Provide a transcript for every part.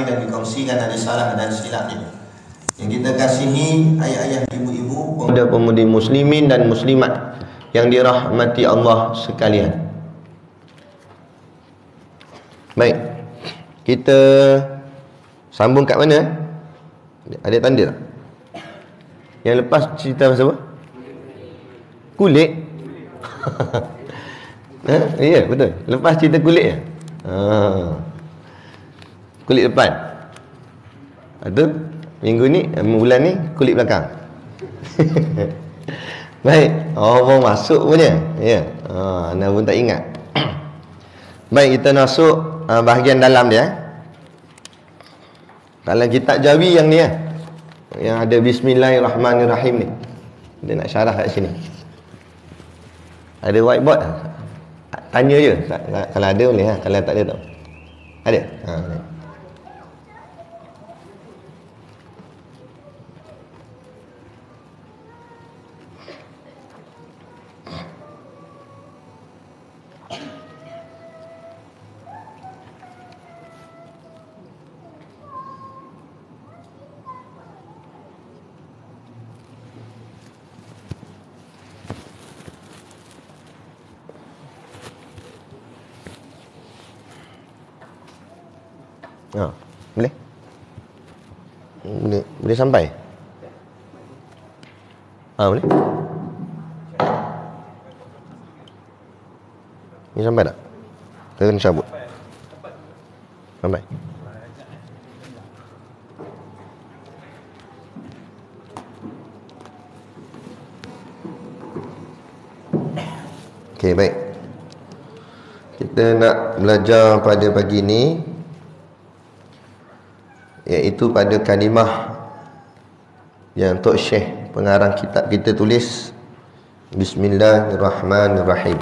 dan dikongsikan ada salah dan silapnya. Yang kita kasihi ayah-ayah, ibu-ibu, pemuda-pemudi muslimin dan muslimat yang dirahmati Allah sekalian. Baik, kita sambung kat mana? Ada tanda tak? Yang lepas cerita pasal apa? Kulit. Ya, betul. Lepas cerita kulit ya. Kulit depan. Betul? Minggu ni, bulan ni kulit belakang. Baik. Baru masuk punya. Ya. Anda pun tak ingat. Baik, kita masuk bahagian dalam dia. Dalam kitab Jawi yang ni yang ada Bismillahirrahmanirrahim ni. Dia nak syarah kat sini. Ada whiteboard? Tanya je. Kalau ada boleh, kalau tak ada tak. Ada? Ada. Boleh? Boleh sampai? Boleh? Ni sampai tak? Kita kena cabut. Sampai. Okey, baik. Kita nak belajar pada pagi ni, iaitu pada kalimah yang Tok Syekh pengarang kitab kita tulis, Bismillahirrahmanirrahim.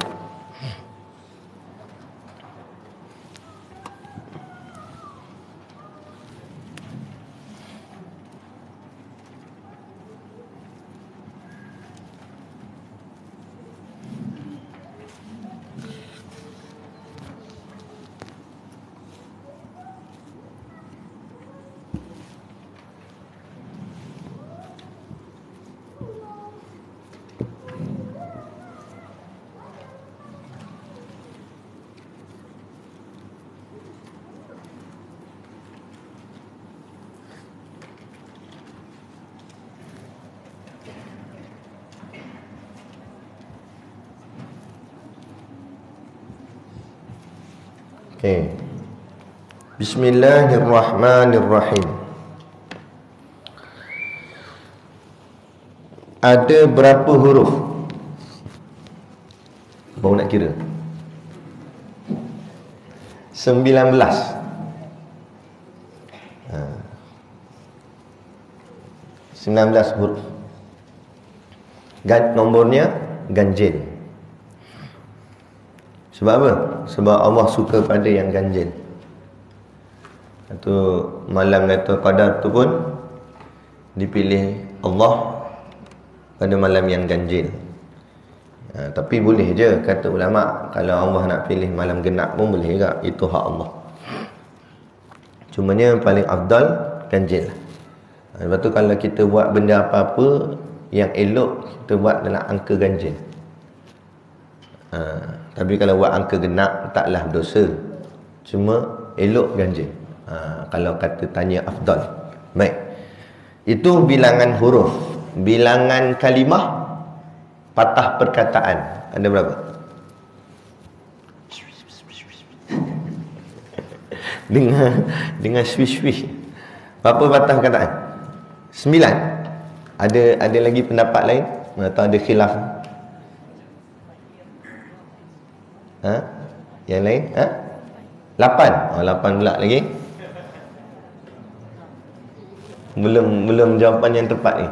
Okay. Bismillahirrahmanirrahim. Ada berapa huruf? Baru nak kira. 19. 19 huruf. Nombornya ganjil. Sebab apa? Sebab Allah suka pada yang ganjil. Itu malam Lailatul Qadar tu pun dipilih Allah pada malam yang ganjil. Tapi boleh je kata ulama', kalau Allah nak pilih malam genap pun boleh juga. Itu hak Allah. Cumanya paling afdal ganjil. Lepas tu kalau kita buat benda apa-apa yang elok, kita buat dalam angka ganjil. Tapi kalau buat angka genap taklah dosa, cuma elok ganjil. Kalau kata tanya afdal. Baik. Itu bilangan huruf. Bilangan kalimah, patah perkataan, ada berapa? Dengan swish-swish. Berapa patah perkataan? 9. Ada lagi pendapat lain atau ada khilaf? Yang lain? 8. 8 pula lagi. Belum jawapan yang tepat ni.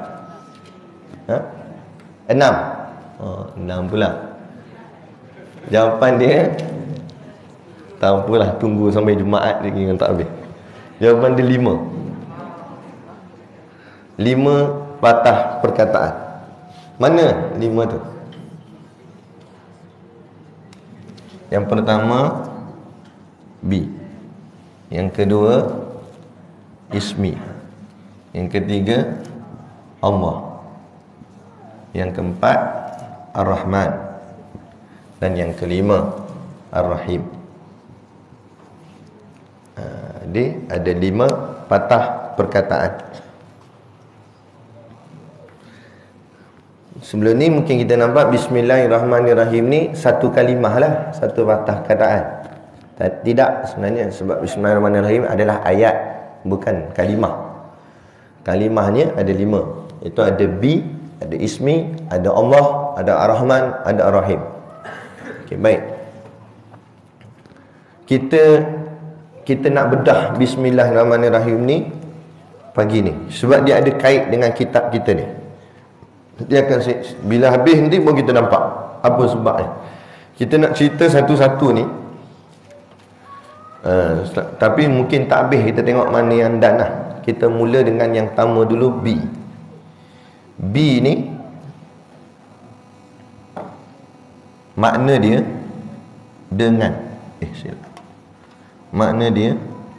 6. 6 pula. Jawapan dia tak apalah, tunggu sampai Jumaat lagi yang tak habis. Jawapan dia 5. 5 patah perkataan. Mana 5 tu? Yang pertama B, yang kedua ismi. Yang ketiga Allah. Yang keempat Ar-Rahman. Dan yang kelima Ar-Rahim. Jadi ada 5 patah perkataan. Sebelum ni mungkin kita nampak Bismillahirrahmanirrahim ni satu kalimah lah, satu patah perkataan. Tidak sebenarnya, sebab Bismillahirrahmanirrahim adalah ayat, bukan kalimah. Kalimahnya ada 5. Itu ada bi, ada ismi, ada Allah, ada Ar-Rahman, ada Ar-Rahim. Okey, baik. Kita nak bedah Bismillahirrahmanirrahim ni pagi ni, sebab dia ada kait dengan kitab kita ni. Dia akan, bila habis nanti baru kita nampak apa sebabnya. Kita nak cerita satu-satu ni, tapi mungkin tak habis. Kita tengok mana yang dan lah. Kita mula dengan yang pertama dulu, B. B ni makna dia dengan. Silap. Makna dia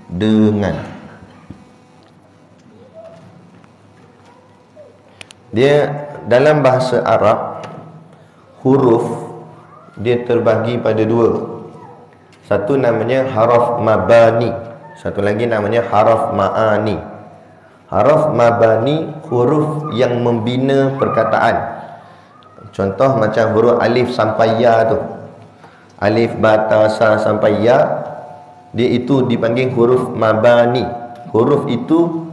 dengan. Dia dalam bahasa Arab, huruf dia terbagi pada 2. Satu namanya haraf mabani, satu lagi namanya haraf ma'ani. Haraf mabani, huruf yang membina perkataan. Contoh macam huruf alif sampai ya tu. Alif, ba, ta, sa sampai ya, dia itu dipanggil huruf mabani. Huruf itu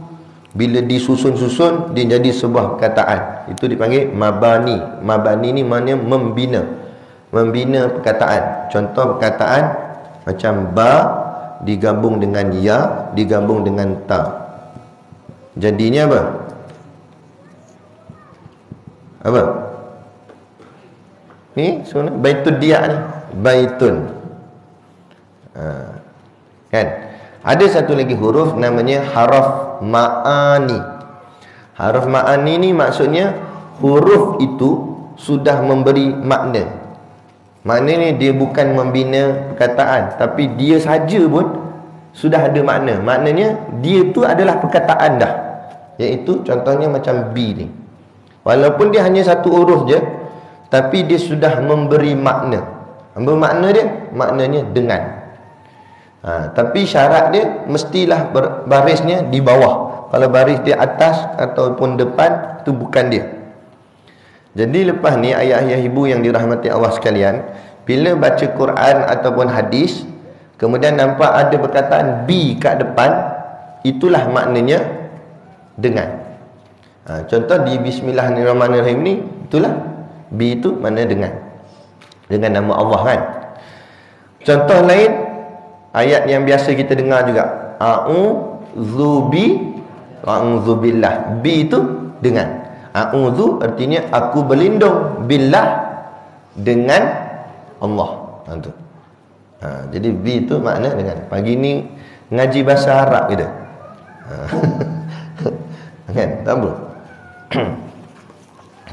bila disusun-susun dia jadi sebuah perkataan. Itu dipanggil mabani. Mabani ni maknanya membina. Membina perkataan. Contoh perkataan macam ba digabung dengan ya, digabung dengan ta. Jadinya apa? Apa? Ni sebenarnya Baitun Dia ni. Baitun. Kan? Ada satu lagi huruf namanya haraf ma'ani. Haraf ma'ani ni maksudnya huruf itu sudah memberi makna. Maknanya dia bukan membina perkataan, tapi dia saja pun sudah ada makna. Maknanya dia tu adalah perkataan dah. Iaitu contohnya macam B ni. Walaupun dia hanya satu huruf je, tapi dia sudah memberi makna. Apa makna dia? Maknanya dengan. Tapi syarat dia mestilah barisnya di bawah. Kalau baris di atas ataupun depan, itu bukan dia. Jadi lepas ni ayah-ayah ibu yang dirahmati Allah sekalian, bila baca Quran ataupun hadis, kemudian nampak ada perkataan bi kat depan, itulah maknanya dengan. Contoh di Bismillahirrahmanirrahim ni, itulah bi itu makna dengan nama Allah kan. Contoh lain, ayat yang biasa kita dengar juga, a'udzubillah. Bi itu dengan. A'udzu artinya aku berlindung, billah dengan Allah. Jadi bi itu makna dengan. Pagi ni ngaji bahasa Arab kita. Kan? Tak apa.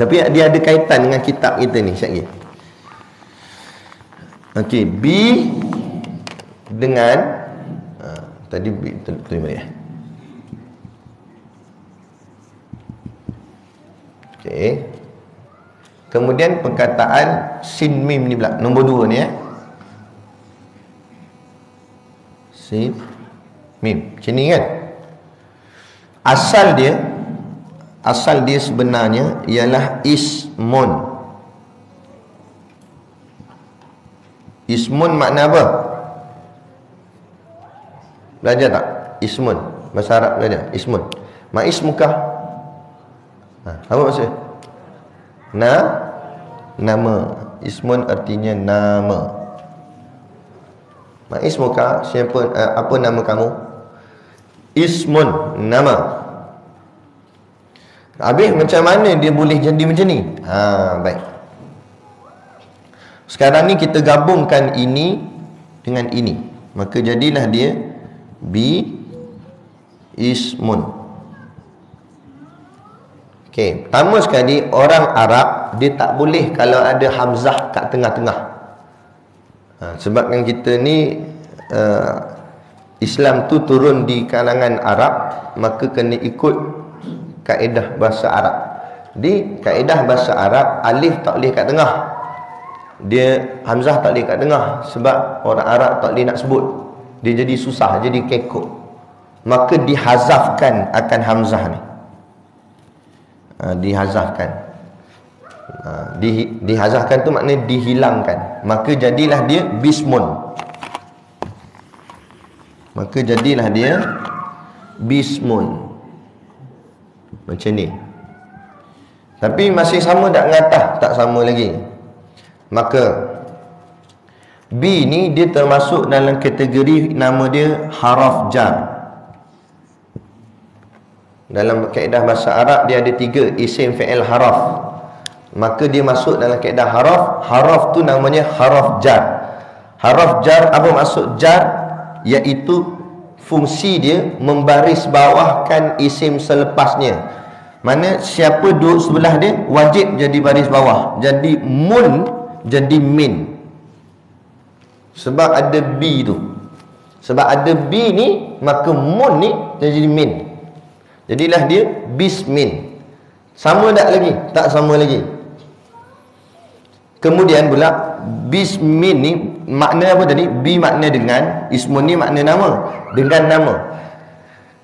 Tapi dia ada kaitan dengan kitab kita ni sekejap lagi. Okey, bi dengan tadi bi terima ya. Okey. Kemudian perkataan sin mim ni pula, nombor 2 ni sin mim. Macam ni kan? Asal dia sebenarnya ialah ismun. Ismun makna apa? Belajar tak? Ismun. Bahasa Arab belajar. Ismun. Ma ismuka? Apa maksud? Nama. Ismun artinya nama. Ma ismuka? Siapa? Apa nama kamu? Ismun, nama. Habis macam mana dia boleh jadi macam ni? Baik. Sekarang ni kita gabungkan ini dengan ini, maka jadilah dia bi ismun. Okey, pertama sekali orang Arab dia tak boleh kalau ada hamzah kat tengah-tengah. Sebabkan kita ni Islam tu turun di kalangan Arab, maka kena ikut kaedah bahasa Arab. Di kaedah bahasa Arab, alif tak boleh kat tengah, dia hamzah tak boleh kat tengah, sebab orang Arab tak boleh nak sebut, dia jadi susah, jadi kekok. Maka dihazafkan akan hamzah ni, dihazafkan. Dihazafkan tu maknanya dihilangkan, maka jadilah dia bismun. Maka jadilah dia bismun. Macam ni. Tapi masih sama tak ngatah? Tak sama lagi. Maka B ni dia termasuk dalam kategori nama dia haraf jar. Dalam kaedah bahasa Arab dia ada 3 isim fi'il haraf. Maka dia masuk dalam kaedah haraf. Haraf tu namanya haraf jar. Haraf jar, apa maksud jar? Iaitu fungsi dia membaris bawahkan isim selepasnya. Mana siapa duduk sebelah dia wajib jadi baris bawah. Jadi mun jadi min. Sebab ada B tu. Sebab ada B ni, maka mun ni jadi min. Jadilah dia bismin. Sama tak lagi? Tak sama lagi. Kemudian pula bismin ni makna apa tadi? B makna dengan, ismun ni makna nama. Dengan nama.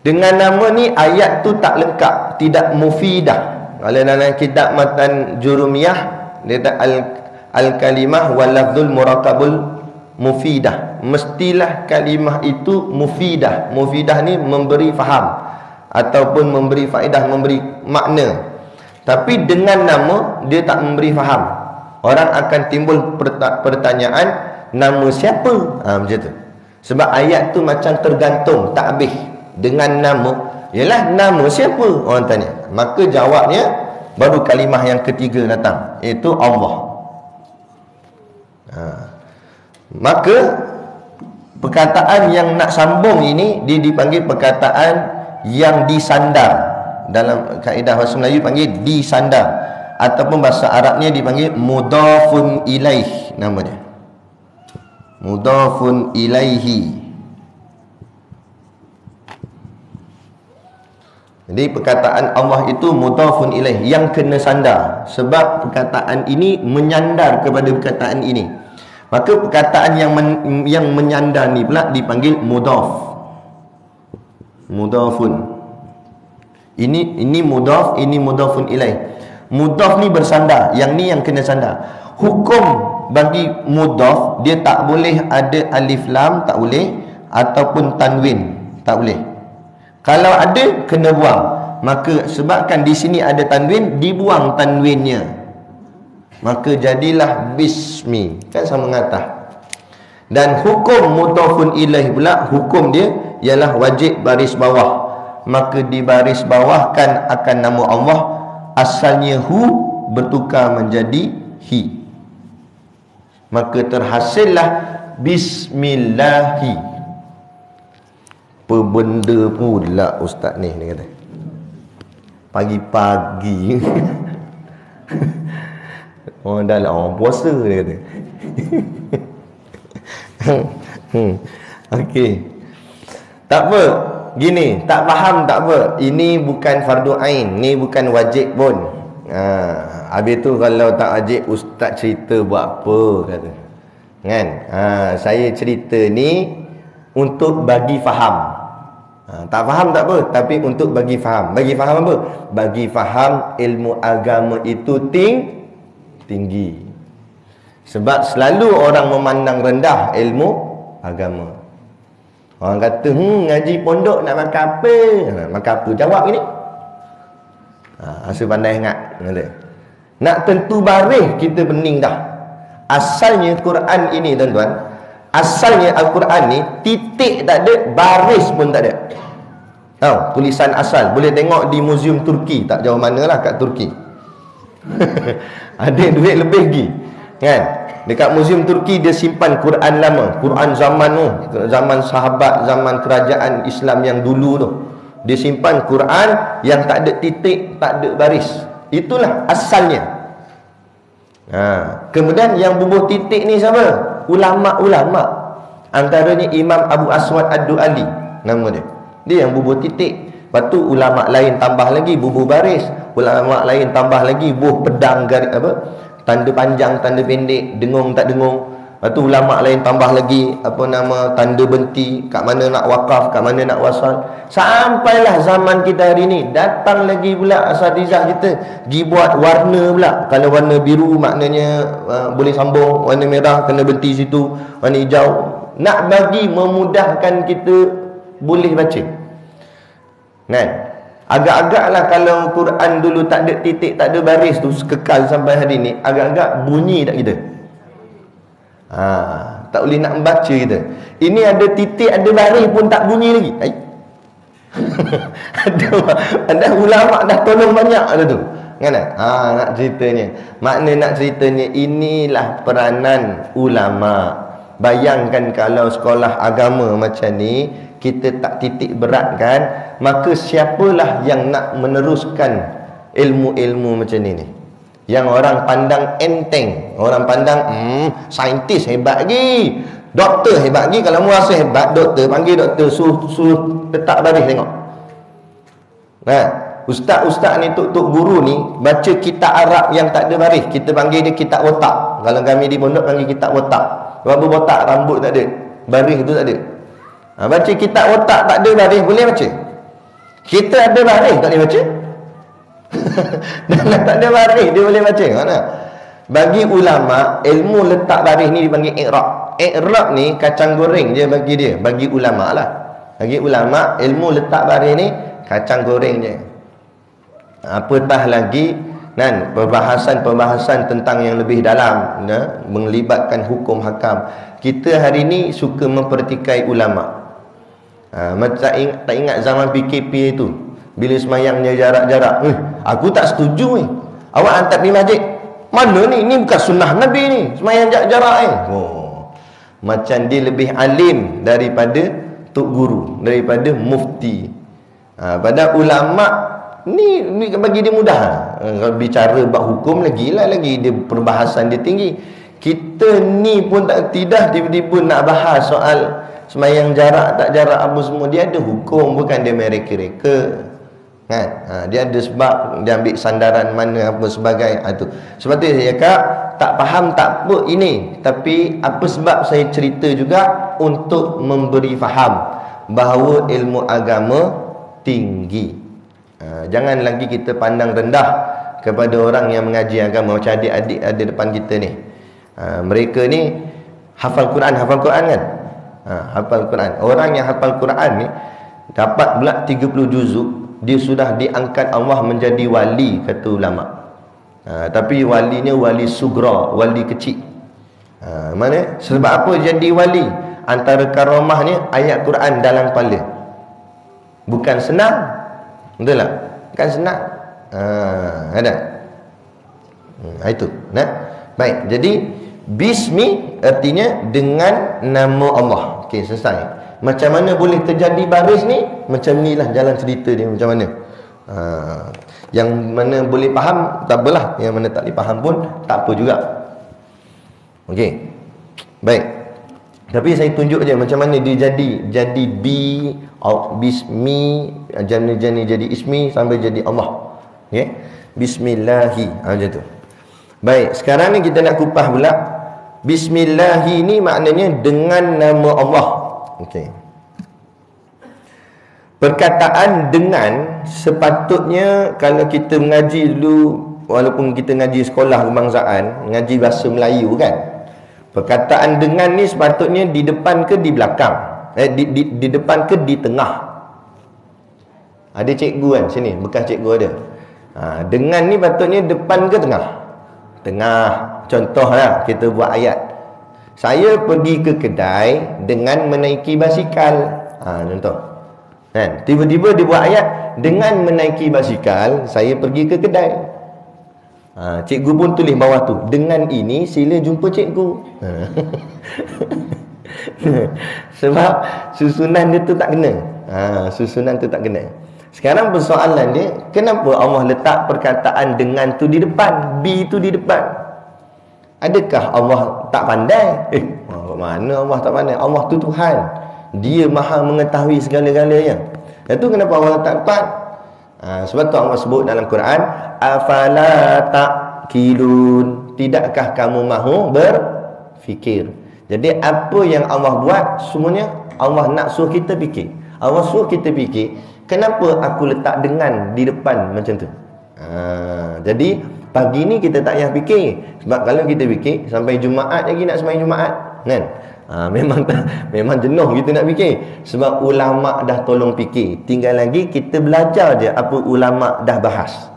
Dengan nama ni ayat tu tak lengkap, tidak mufidah. Kalau dalam kitab Matan Jurumiyah dia tak al-kalimah wal lafzul murakabul mufidah. Mestilah kalimah itu mufidah. Mufidah ni memberi faham ataupun memberi faedah, memberi makna. Tapi dengan nama dia tak memberi faham. Orang akan timbul pertanyaan, nama siapa? Macam tu. Sebab ayat tu macam tergantung, tak habis. Dengan nama, ialah nama siapa? Orang tanya. Maka jawabnya baru kalimah yang ketiga datang, iaitu Allah. Maka perkataan yang nak sambung ini dia dipanggil perkataan yang disandar. Dalam kaedah bahasa Melayu panggil disandar, ataupun bahasa Arabnya dipanggil mudhafun ilaih, nama dia mudhafun ilaihi. Jadi perkataan Allah itu mudhafun ilaih, yang kena sandar. Sebab perkataan ini menyandar kepada perkataan ini. Maka perkataan yang menyandar ni pula dipanggil mudhaf. Mudhafun. Ini mudhaf, ini mudhafun ilaih. Mudhaf ni bersandar, yang ni yang kena sandar. Hukum bagi mudhaf, dia tak boleh ada alif lam, tak boleh, ataupun tanwin, tak boleh. Kalau ada, kena buang. Maka sebabkan di sini ada tanwin, dibuang tanwinnya. Maka jadilah bismi, kan sama ngatah. Dan hukum mudhafun ilaih pula, hukum dia ialah wajib baris bawah. Maka dibaris bawahkan akan nama Allah. Asalnya hu bertukar menjadi hi. Maka terhasillah bismillahi. Apa benda pula ustaz ni, dia kata. Pagi-pagi. Orang dah lah orang puasa, dia kata. Okey. Tak apa. Gini, tak faham tak apa. Ini bukan fardu ain, ni bukan wajib pun. Habis tu kalau tak wajib, ustaz cerita buat apa, kata. Kan? Saya cerita ni untuk bagi faham. Tak faham tak apa, tapi untuk bagi faham. Bagi faham apa? Bagi faham ilmu agama itu tinggi. Sebab selalu orang memandang rendah ilmu agama. Orang kata, ngaji pondok nak makan apa? Makan apa? Jawab ini. Rasa pandai ingat. Nak tentu baris kita pening dah. Asalnya Quran ini, tuan-tuan, asalnya Al-Quran ni titik tak ada, baris pun tak ada. Tahu, tulisan asal. Boleh tengok di Museum Turki, tak jauh manalah kat Turki. Ada duit lebih lagi. Kan? Dekat Museum Turki dia simpan Quran lama, Quran zaman tu, zaman sahabat, zaman kerajaan Islam yang dulu tu. Dia simpan Quran yang tak ada titik, tak ada baris. Itulah asalnya. Kemudian yang bubuh titik ni siapa? Ulama-ulama. Antaranya Imam Abu Aswad Ad-Du'ali, nama dia. Dia yang bubuh titik. Lepas tu ulama lain tambah lagi bubuh baris, ulama lain tambah lagi bubuh pedang garis apa? Tanda panjang, tanda pendek, dengung tak dengung. Lepas tu ulama lain tambah lagi apa nama tanda benti, kat mana nak wakaf, kat mana nak wasal. Sampailah zaman kita hari ni, datang lagi pula asatizah kita pergi buat warna pula. Kalau warna biru maknanya boleh sambung, warna merah kena benti situ, warna hijau, nak bagi memudahkan kita boleh baca. Kan? Agak-agaklah kalau Quran dulu tak ada titik, tak ada baris tu kekal sampai hari ni, agak-agak bunyi tak kita? Tak boleh nak membaca kita. Ini ada titik, ada baris pun tak bunyi lagi. ada ulama dah tolong banyak dah tu. Kan? Nak ceritanya. Nak ceritanya inilah peranan ulama. Bayangkan kalau sekolah agama macam ni kita tak titik beratkan, maka siapalah yang nak meneruskan ilmu-ilmu macam ni? Yang orang pandang enteng, orang pandang saintis hebat lagi, doktor hebat lagi. Kalau mu rasa hebat, doktor panggil doktor, suruh letak baris tengok. Ustaz-ustaz ni, tok guru ni baca kitab Arab yang tak ada baris, kita panggil dia kitab otak. Kalau kami di pondok panggil kitab otak. Rambut botak, rambut tak ada, baris tu tak ada. Baca kitab otak tak ada baris, boleh baca? Kita ada baris, tak boleh baca? Dan tak ada baris, dia boleh baca? Mana? Bagi ulama, ilmu letak baris ni dipanggil i'rab. I'rab ni kacang goreng je bagi dia, bagi ulama lah. Bagi ulama, ilmu letak baris ni kacang goreng je. Apatah lagi perbahasan-perbahasan tentang yang lebih dalam, melibatkan hukum hakam. Kita hari ni suka mempertikai ulama. Tak ingat zaman PKP itu, bila semayangnya jarak-jarak, aku tak setuju ni, awak hantar pergi masjid. Mana ni? Ni bukan sunnah Nabi ni, semayang jarak-jarak macam dia lebih alim daripada tok guru, daripada mufti. Pada ulama ni bagi dia mudah. Kalau bicara bab hukum lagi dia perbahasan dia tinggi. Kita ni pun tidak tiba-tiba nak bahas soal semayang jarak tak jarak apa semua. Dia ada hukum, bukan dia mereka-reka. Kan? Dia ada sebab, dia ambil sandaran mana apa sebagai itu. Sebab tu saya cakap tak faham tak apa ini, tapi apa sebab saya cerita juga untuk memberi faham bahawa ilmu agama tinggi. Jangan lagi kita pandang rendah kepada orang yang mengaji agama. Macam adik-adik ada depan kita ni, mereka ni hafal Quran kan? Hafal Quran. Orang yang hafal Quran ni dapat pula 30 juzuk, dia sudah diangkat Allah menjadi wali, kata ulama. Tapi walinya wali sugra, wali kecil. Mana? Sebab apa jadi wali? Antara karamahnya ayat Quran dalam kepala. Bukan senang. Betul tak? Bukan senang. Ada. Itu. Baik. Jadi bismi artinya dengan nama Allah. Okey, selesai. Macam mana boleh terjadi baris ni? Macam inilah jalan cerita dia macam mana. Yang mana boleh faham tak apalah, yang mana tak boleh faham pun tak apa juga. Okey. Baik. Tapi saya tunjuk je macam mana dia jadi bismi, jana-jana jadi ismi sampai jadi Allah. Okey. Bismillahi, macam tu. Baik, sekarang ni kita nak kupas pula. Bismillahi ni maknanya dengan nama Allah. Okey. Perkataan dengan sepatutnya kalau kita mengaji dulu, walaupun kita ngaji sekolah kebangsaan, ngaji bahasa Melayu kan, perkataan dengan ni sepatutnya di depan ke di belakang? Di depan ke di tengah? Ada cikgu kan sini, bekas cikgu ada. Dengan ni patutnya depan ke tengah? Tengah. Contohlah kita buat ayat. Saya pergi ke kedai dengan menaiki basikal. Contoh. Kan? Tiba-tiba dia buat ayat dengan menaiki basikal saya pergi ke kedai. Cikgu pun tulis bawah tu, dengan ini sila jumpa cikgu. Sebab susunan dia tu tak kena. Susunan tu tak kena. Sekarang persoalan dia, kenapa Allah letak perkataan dengan tu di depan, bi tu di depan? Adakah Allah tak pandai? Mana Allah tak pandai? Allah tu Tuhan. Dia maha mengetahui segala-galanya. Itu kenapa Allah tak dapat? Sebab tu Allah sebut dalam Quran, afala ta'qilun, tidakkah kamu mahu berfikir? Jadi apa yang Allah buat semuanya Allah nak suruh kita fikir. Allah suruh kita fikir, kenapa aku letak dengan di depan macam tu? Jadi pagi ni kita tak payah fikir. Sebab kalau kita fikir sampai Jumaat lagi nak sembahyang Jumaat, kan? Memang jenuh kita nak fikir. Sebab ulama dah tolong fikir. Tinggal lagi kita belajar je apa ulama dah bahas.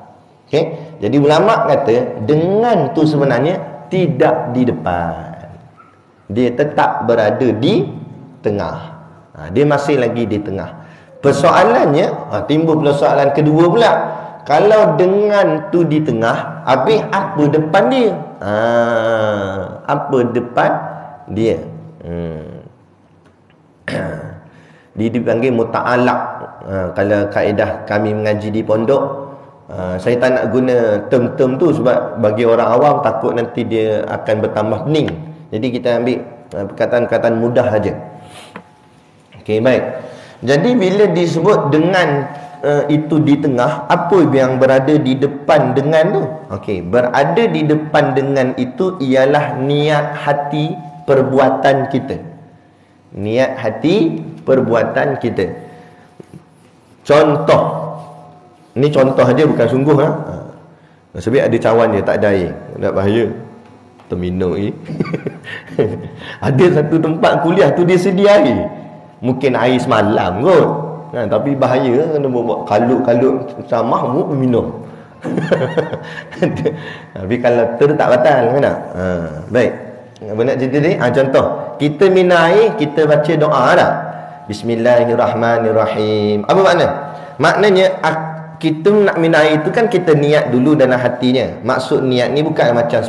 Okey? Jadi ulama kata dengan tu sebenarnya tidak di depan. Dia tetap berada di tengah. Dia masih lagi di tengah. Persoalannya, timbul persoalan kedua pula. Kalau dengan tu di tengah, habis apa depan dia? Apa depan dia? Dia dipanggil muta'alaq. Kalau kaedah kami mengaji di pondok, saya tak nak guna term-term tu sebab bagi orang awam takut nanti dia akan bertambah pening. Jadi kita ambil perkataan-perkataan mudah saja. Okey, baik. Jadi bila disebut dengan itu di tengah, apa yang berada di depan dengan tu? Okey, berada di depan dengan itu ialah niat hati perbuatan kita. Niat hati perbuatan kita. Contoh. Ni contoh aja, bukan sungguh lah. Sebab ada cawan dia tak ada air. Tak bahaya. Terminum ni. Ada satu tempat kuliah tu dia sedia air. Mungkin air semalam kot. Tapi bahaya kena buat kalut-kalut samah minum. Tapi kalau tak batal kan tak? Baik. Apa nak cerita ni? Contoh, kita minum air, kita baca doa tak? Bismillahirrahmanirrahim. Apa makna? Maknanya kita nak minum air itu kan kita niat dulu dalam hatinya. Maksud niat ni bukan macam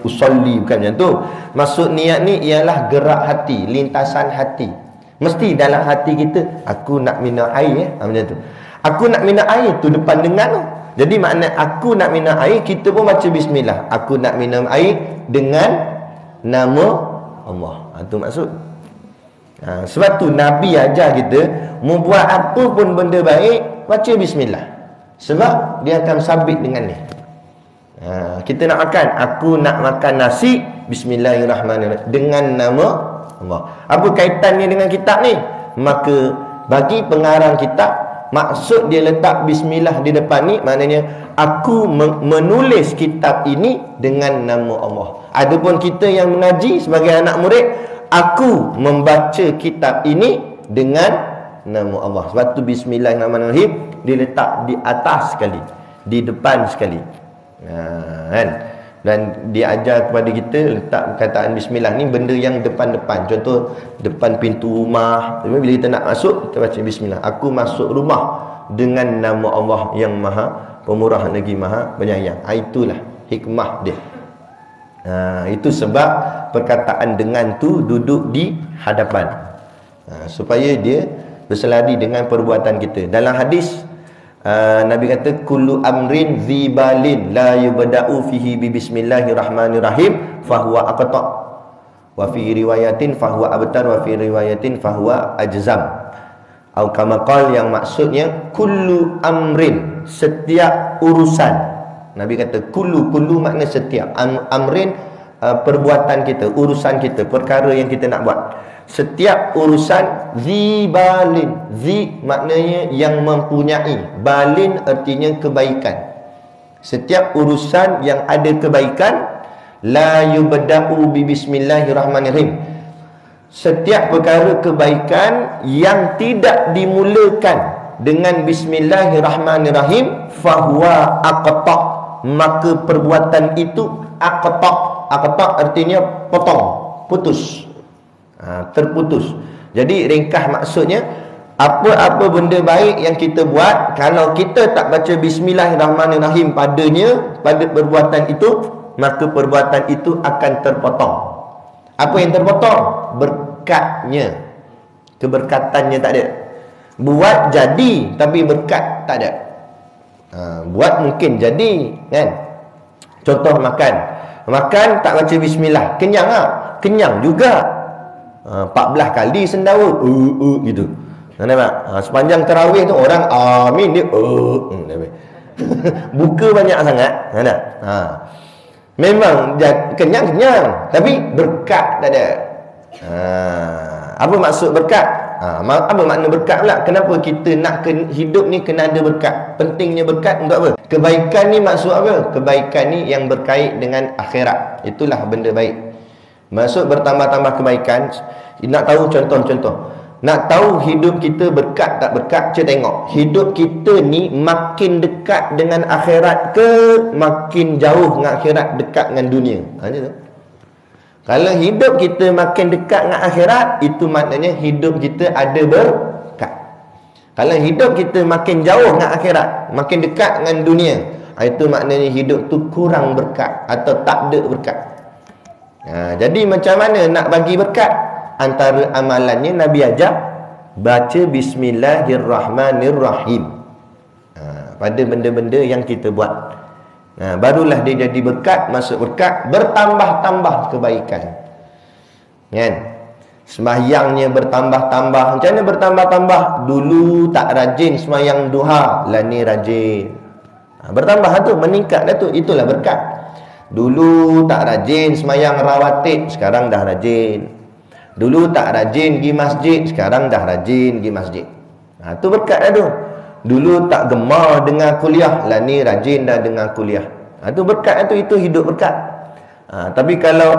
usolli, bukan macam tu. Maksud niat ni ialah gerak hati, lintasan hati. Mesti dalam hati kita, aku nak minum air macam tu. Aku nak minum air tu depan dengan tu. Jadi makna aku nak minum air, kita pun baca bismillah. Aku nak minum air dengan nama Allah. Itu maksud. Sebab tu Nabi ajar kita, membuat apa pun benda baik, baca bismillah. Sebab dia akan sabit dengan ni. Kita nak makan, aku nak makan nasi, bismillahirrahmanirrahim, dengan nama Allah. Apa kaitannya dengan kitab ni? Maka bagi pengarang kitab, maksud dia letak bismillah di depan ni, maknanya aku menulis kitab ini dengan nama Allah. Adapun kita yang mengaji sebagai anak murid, aku membaca kitab ini dengan nama Allah. Sebab tu bismillahirrahmanirrahim diletak di atas sekali, di depan sekali. Kan? Dan dia ajar kepada kita letak perkataan bismillah ni benda yang depan-depan. Contoh depan pintu rumah. Bila kita nak masuk, kita baca bismillah. Aku masuk rumah dengan nama Allah yang maha pemurah lagi maha penyayang. Itulah hikmah dia. Itu sebab perkataan dengan tu duduk di hadapan. Supaya dia berselari dengan perbuatan kita. Dalam hadis Nabi kata kullu amrin zibalin la yubda'u fihi bi bismillahirrahmanirrahim fahuwa aqta. Wa fi riwayatin fahuwa abtar, wa fi riwayatin fahuwa ajzam. Atau kama qal, yang maksudnya kullu amrin, setiap urusan. Nabi kata kullu makna setiap. Amrin perbuatan kita, urusan kita, perkara yang kita nak buat. Setiap urusan zibalin. Zi maknanya yang mempunyai. Balin artinya kebaikan. Setiap urusan yang ada kebaikan, la yubda'u bi bismillahirrahmanirrahim. Setiap perkara kebaikan yang tidak dimulakan dengan bismillahirrahmanirrahim, fahuwa aqta, maka perbuatan itu aqta. Aqta artinya potong, putus, terputus. Jadi ringkas maksudnya, apa-apa benda baik yang kita buat, kalau kita tak baca bismillahirrahmanirrahim padanya, pada perbuatan itu, maka perbuatan itu akan terpotong. Apa yang terpotong? Berkatnya. Keberkatannya tak ada. Buat jadi, tapi berkat tak ada. Buat mungkin jadi, kan? Contoh makan. Makan tak baca bismillah, kenyang tak? Kenyang juga. 14 kali sendawa gitu. Nampak? Sepanjang tarawih tu orang amin dia buka banyak sangat. Ada. Memang kenyang, tapi berkat tak ada. Apa maksud berkat? Apa makna berkat pula? Kenapa kita nak hidup ni kena ada berkat? Pentingnya berkat untuk apa? Kebaikan ni maksud apa? Kebaikan ni yang berkait dengan akhirat. Itulah benda baik. Maksud bertambah-tambah kebaikan. Nak tahu contoh-contoh. Nak tahu hidup kita berkat tak berkat, cuba tengok. Hidup kita ni makin dekat dengan akhirat ke makin jauh dengan akhirat, dekat dengan dunia? Macam tu. Kalau hidup kita makin dekat dengan akhirat, itu maknanya hidup kita ada berkat. Kalau hidup kita makin jauh dengan akhirat, makin dekat dengan dunia, itu maknanya hidup tu kurang berkat atau tak ada berkat. Jadi macam mana nak bagi berkat? Antara amalannya Nabi ajar baca Bismillahirrahmanirrahim pada benda-benda yang kita buat. Barulah dia jadi berkat. Masuk berkat, bertambah-tambah kebaikan, kan? Sembahyangnya bertambah-tambah. Macam mana bertambah-tambah? Dulu tak rajin sembahyang duha, lah ni rajin. Bertambah tu, meningkat dah tu. Itulah berkat. Dulu tak rajin sembahyang rawatib, sekarang dah rajin. Dulu tak rajin pergi masjid, sekarang dah rajin pergi masjid. Tu berkat dah tu. Dulu tak gemar dengar kuliah, lah ni rajin dah dengar kuliah. Tu berkat tu, itu hidup berkat. Tapi kalau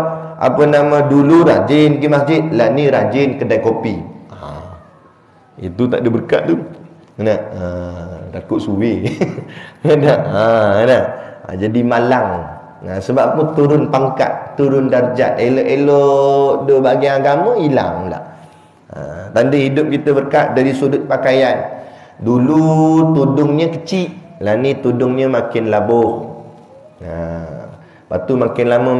dulu rajin pergi masjid, lah ni rajin kedai kopi. Itu tak ada berkat tu. Nak takut suwi. Jadi malang. Sebab apa? Turun pangkat, turun darjat, elok-elok dua bahagian agama hilang pula. Tanda hidup kita berkat dari sudut pakaian. Dulu tudungnya kecil, lah ni tudungnya makin labuh. Lepas tu makin lama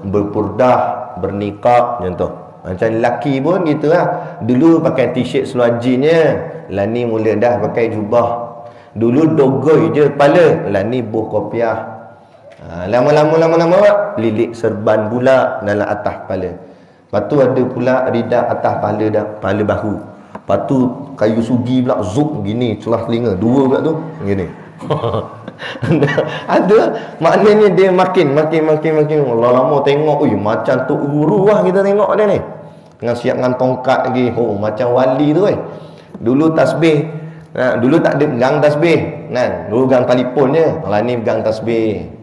berpurdah, berniqab contoh. Macam lelaki pun gitu lah. Dulu pakai t-shirt seluar jeansnya, lah ni mula dah pakai jubah. Dulu dogoi je kepala, lah ni buh kopiah. Lama-lama lilik serban pula dalam atas kepala. Lepas tu ada pula ridak atas kepala bahu. Lepas tu kayu sugi pula zup gini, celah telinga dua pula tu gini. Ada maknanya dia makin lama tengok, macam tok guru lah kita tengok dia ni. Dengan siap dengan tongkat lagi. Macam wali tu . Dulu tasbih, dulu tak ada pegang tasbih kan. Dulu pegang telefon je. Lah ni pegang tasbih.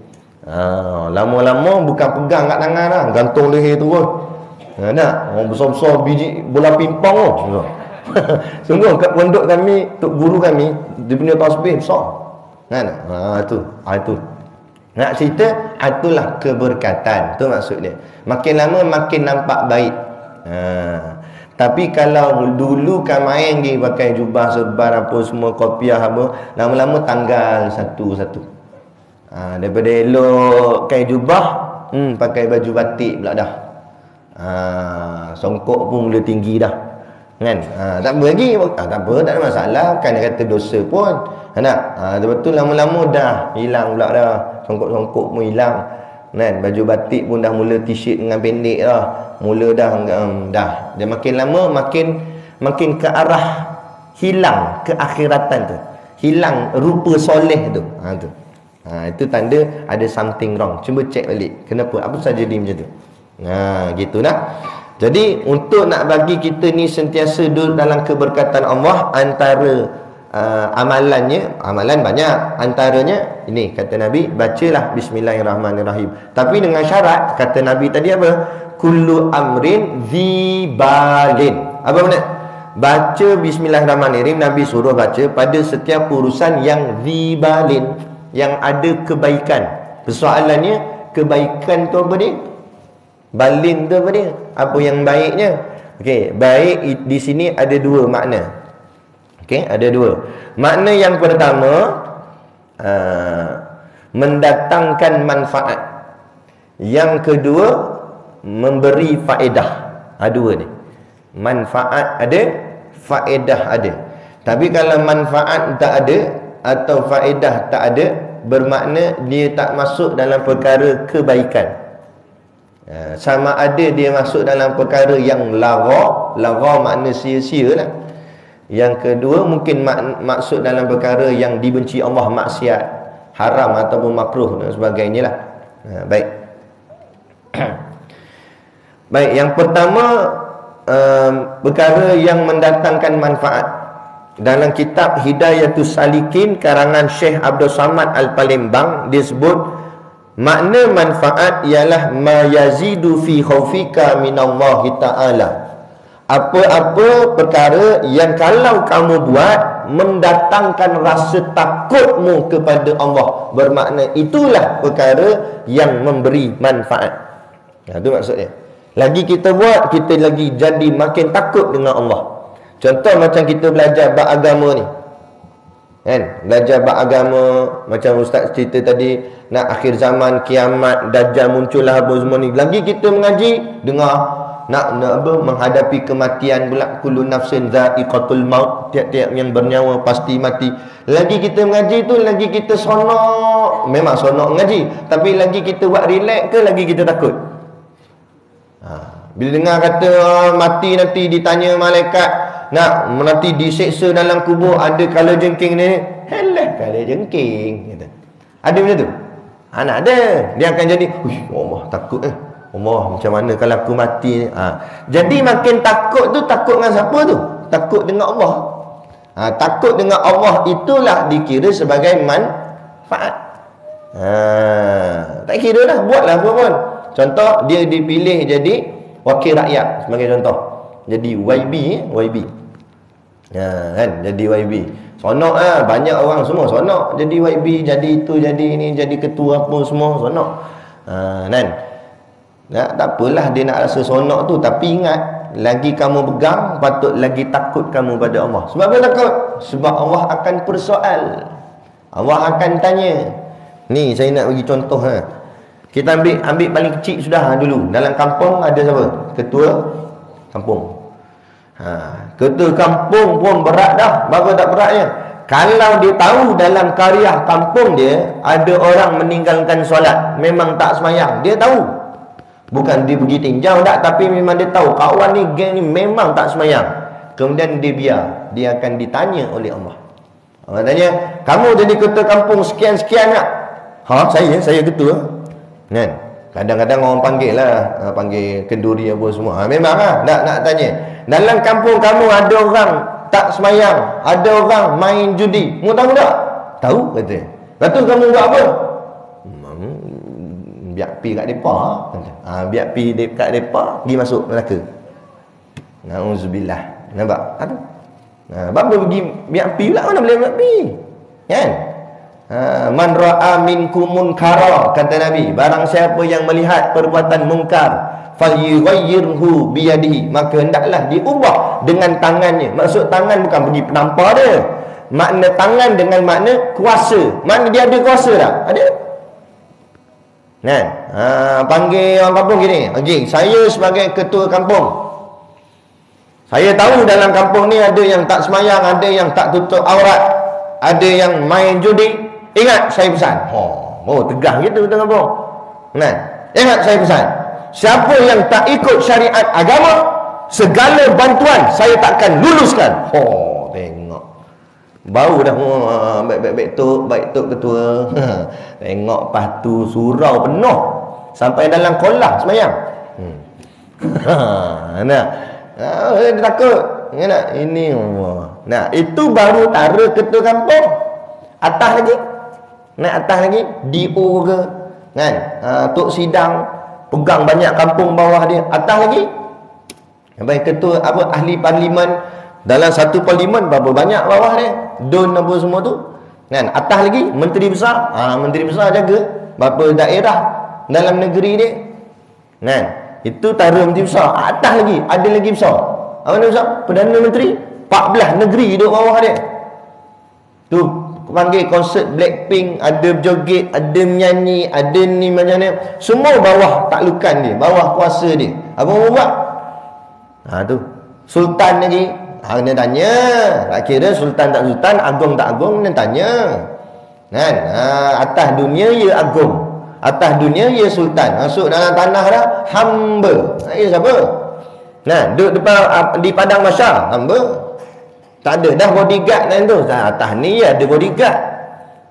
Lama-lama bukan pegang kat tangan lah, gantung leher turun. Nak orang besar-besar biji bola pimpong tu. Sungguh kat pondok kami, tok guru kami, dia punya tasbih besar. Kan? Itu. Nak cerita, itulah keberkatan. Tu maksud dia. Makin lama makin nampak baik. Tapi kalau dulu kan main pergi pakai jubah serban apa semua, kopiah apa, lama-lama tanggal satu-satu. Daripada elok pakai jubah, pakai baju batik pula dah. Songkok pun mula tinggi dah, kan? Tak apa lagi, tak apa, tak ada masalah. Kan dia kata dosa pun, lepas tu lama-lama dah hilang pula dah. Songkok-songkok pun hilang, kan? Baju batik pun dah mula t-shirt dengan pendek dah. Mula dah dia makin lama makin ke arah hilang keakhiratan tu, hilang rupa soleh tu. Itu tanda ada something wrong. Cuba cek balik, kenapa, apa saja dia macam tu. Gitu nak. Jadi untuk nak bagi kita ni sentiasa duduk dalam keberkatan Allah, antara amalan banyak. Antaranya ini kata Nabi, bacalah Bismillahirrahmanirrahim. Tapi dengan syarat, kata Nabi tadi apa? Kullu amrin zibalin. Apa makna? Baca Bismillahirrahmanirrahim, Nabi suruh baca pada setiap urusan yang zibalin, yang ada kebaikan. Persoalannya, kebaikan tu apa dia? Balin tu apa dia? Apa yang baiknya? Okey, baik di sini ada dua makna. Okey, ada dua. Makna yang pertama, mendatangkan manfaat. Yang kedua, memberi faedah. Dua ni. Manfaat ada, faedah ada. Tapi kalau manfaat tak ada atau faedah tak ada, bermakna dia tak masuk dalam perkara kebaikan. Sama ada dia masuk dalam perkara yang lara makna sia-sia lah. Yang kedua mungkin maksud dalam perkara yang dibenci Allah, maksiat, haram ataupun makruh dan sebagainya lah. Baik. Baik, yang pertama perkara yang mendatangkan manfaat. Dalam kitab Hidayatus Salikin karangan Syekh Abdul Samad Al-Palembang disebut makna manfaat ialah ma yazidu fi khaufika minallahi ta'ala. Apa-apa perkara yang kalau kamu buat mendatangkan rasa takutmu kepada Allah, bermakna itulah perkara yang memberi manfaat. Itu maksudnya. Lagi kita buat, kita lagi jadi makin takut dengan Allah. Contoh macam kita belajar bab agama ni, kan? Belajar bab agama, macam ustaz cerita tadi, nak akhir zaman, kiamat, dajjal muncullah, apa semua ni. Lagi kita mengaji, dengar nak apa, menghadapi kematian pula, kullu nafsin dha'iqatul maut, tiap-tiap yang bernyawa pasti mati. Lagi kita mengaji tu, lagi kita sonok. Memang sonok mengaji, tapi lagi kita buat relax ke lagi kita takut? Bila dengar kata mati nanti ditanya malaikat, nak nanti diseksa dalam kubur, ada kala jengking ni. Helah, kala jengking kata. Ada benda tu? Nak ada. Dia akan jadi, Allah takut Allah, macam mana kalau aku mati ni? Jadi makin takut tu, takut dengan siapa tu? Takut dengan Allah. Takut dengan Allah itulah dikira sebagai manfaat. Tak kira lah, buatlah apa pun. Contoh, dia dipilih jadi wakil rakyat sebagai contoh. Jadi YB. Kan, jadi YB. Sonok banyak orang semua sonok jadi YB, jadi itu, jadi ini, jadi ketua apa semua sonok. Kan? Tak apalah dia nak rasa sonok tu, tapi ingat, lagi kamu pegang, patut lagi takut kamu pada Allah. Sebab apa takut? Sebab Allah akan persoal. Allah akan tanya. Ni saya nak bagi contoh. Kita ambil paling kecil sudah dulu. Dalam kampung ada siapa? Ketua kampung. Ketua kampung pun berat dah. Berapa tak beratnya? Kalau dia tahu dalam karya kampung dia ada orang meninggalkan solat, memang tak semayang, dia tahu. Bukan dia pergi tinjau tak, tapi memang dia tahu kawan ni, geng ni memang tak semayang. Kemudian dia biar, dia akan ditanya oleh Allah. Allah tanya, kamu jadi ketua kampung sekian-sekian tak? Saya ketua. Kan? Kadang-kadang orang panggil lah, panggil kenduri apa semua. Memang nak tanya. Dalam kampung kamu ada orang tak semayang, ada orang main judi, mu tahu tak? Tahu kata. Lepas tu kamu buat apa? Biar pi kat depa. Biar pi kat depa, pergi masuk neraka. Nauzubillah. Nampak? Aduh. Bapa pergi biar pi pula, mana boleh biar pi? Kan? Man ra'a minkum munkara, kata Nabi, barang siapa yang melihat perbuatan mungkar, falyughayyirhu biyadihi, maka hendaklah diubah dengan tangannya. Maksud tangan bukan pergi penampar dia. Makna tangan dengan makna kuasa. Makna dia ada kuasa tak? Ada. Kan? Panggil orang kampung gini. Okey, saya sebagai ketua kampung, saya tahu dalam kampung ni ada yang tak semayang, ada yang tak tutup aurat, ada yang main judi. Ingat saya pesan. Tegang gitu betul kampung. Nah, ingat saya pesan. Siapa yang tak ikut syariat agama, segala bantuan saya takkan luluskan. Tengok. Bau dah baik tok ketua. Tengok patu surau penuh sampai dalam kolah semayang. Nah. Dia takut. Ingat ini. Nah, itu baru tara ketua kampung. Atas lagi. Naik atas lagi, DO ke, kan? Tok sidang pegang banyak kampung bawah dia. Atas lagi, sampai ketua ahli parlimen, dalam satu parlimen berapa banyak bawah dia, don apa semua tu, kan? Atas lagi menteri besar. Menteri besar jaga berapa daerah dalam negeri dia, kan? Itu tara menteri besar. Atas lagi ada lagi besar. Apa nama besar? Perdana Menteri. 14 negeri duduk bawah dia. Tu panggil konsert Blackpink, ada berjoget, ada menyanyi, ada ni macam ni, semua bawah taklukan dia, bawah kuasa dia. Apa mau buat? Tu sultan lagi, kena tanya. Tak kira sultan tak sultan, agung tak agung, kena tanya. Kan? Atas dunia ia agung, atas dunia ia sultan. Masuk dalam tanah dah hamba. Ia siapa? Nah, duduk depan di padang mahsyar, hamba. Tak ada dah bodyguard lain tu. Atas ni ya ada bodyguard.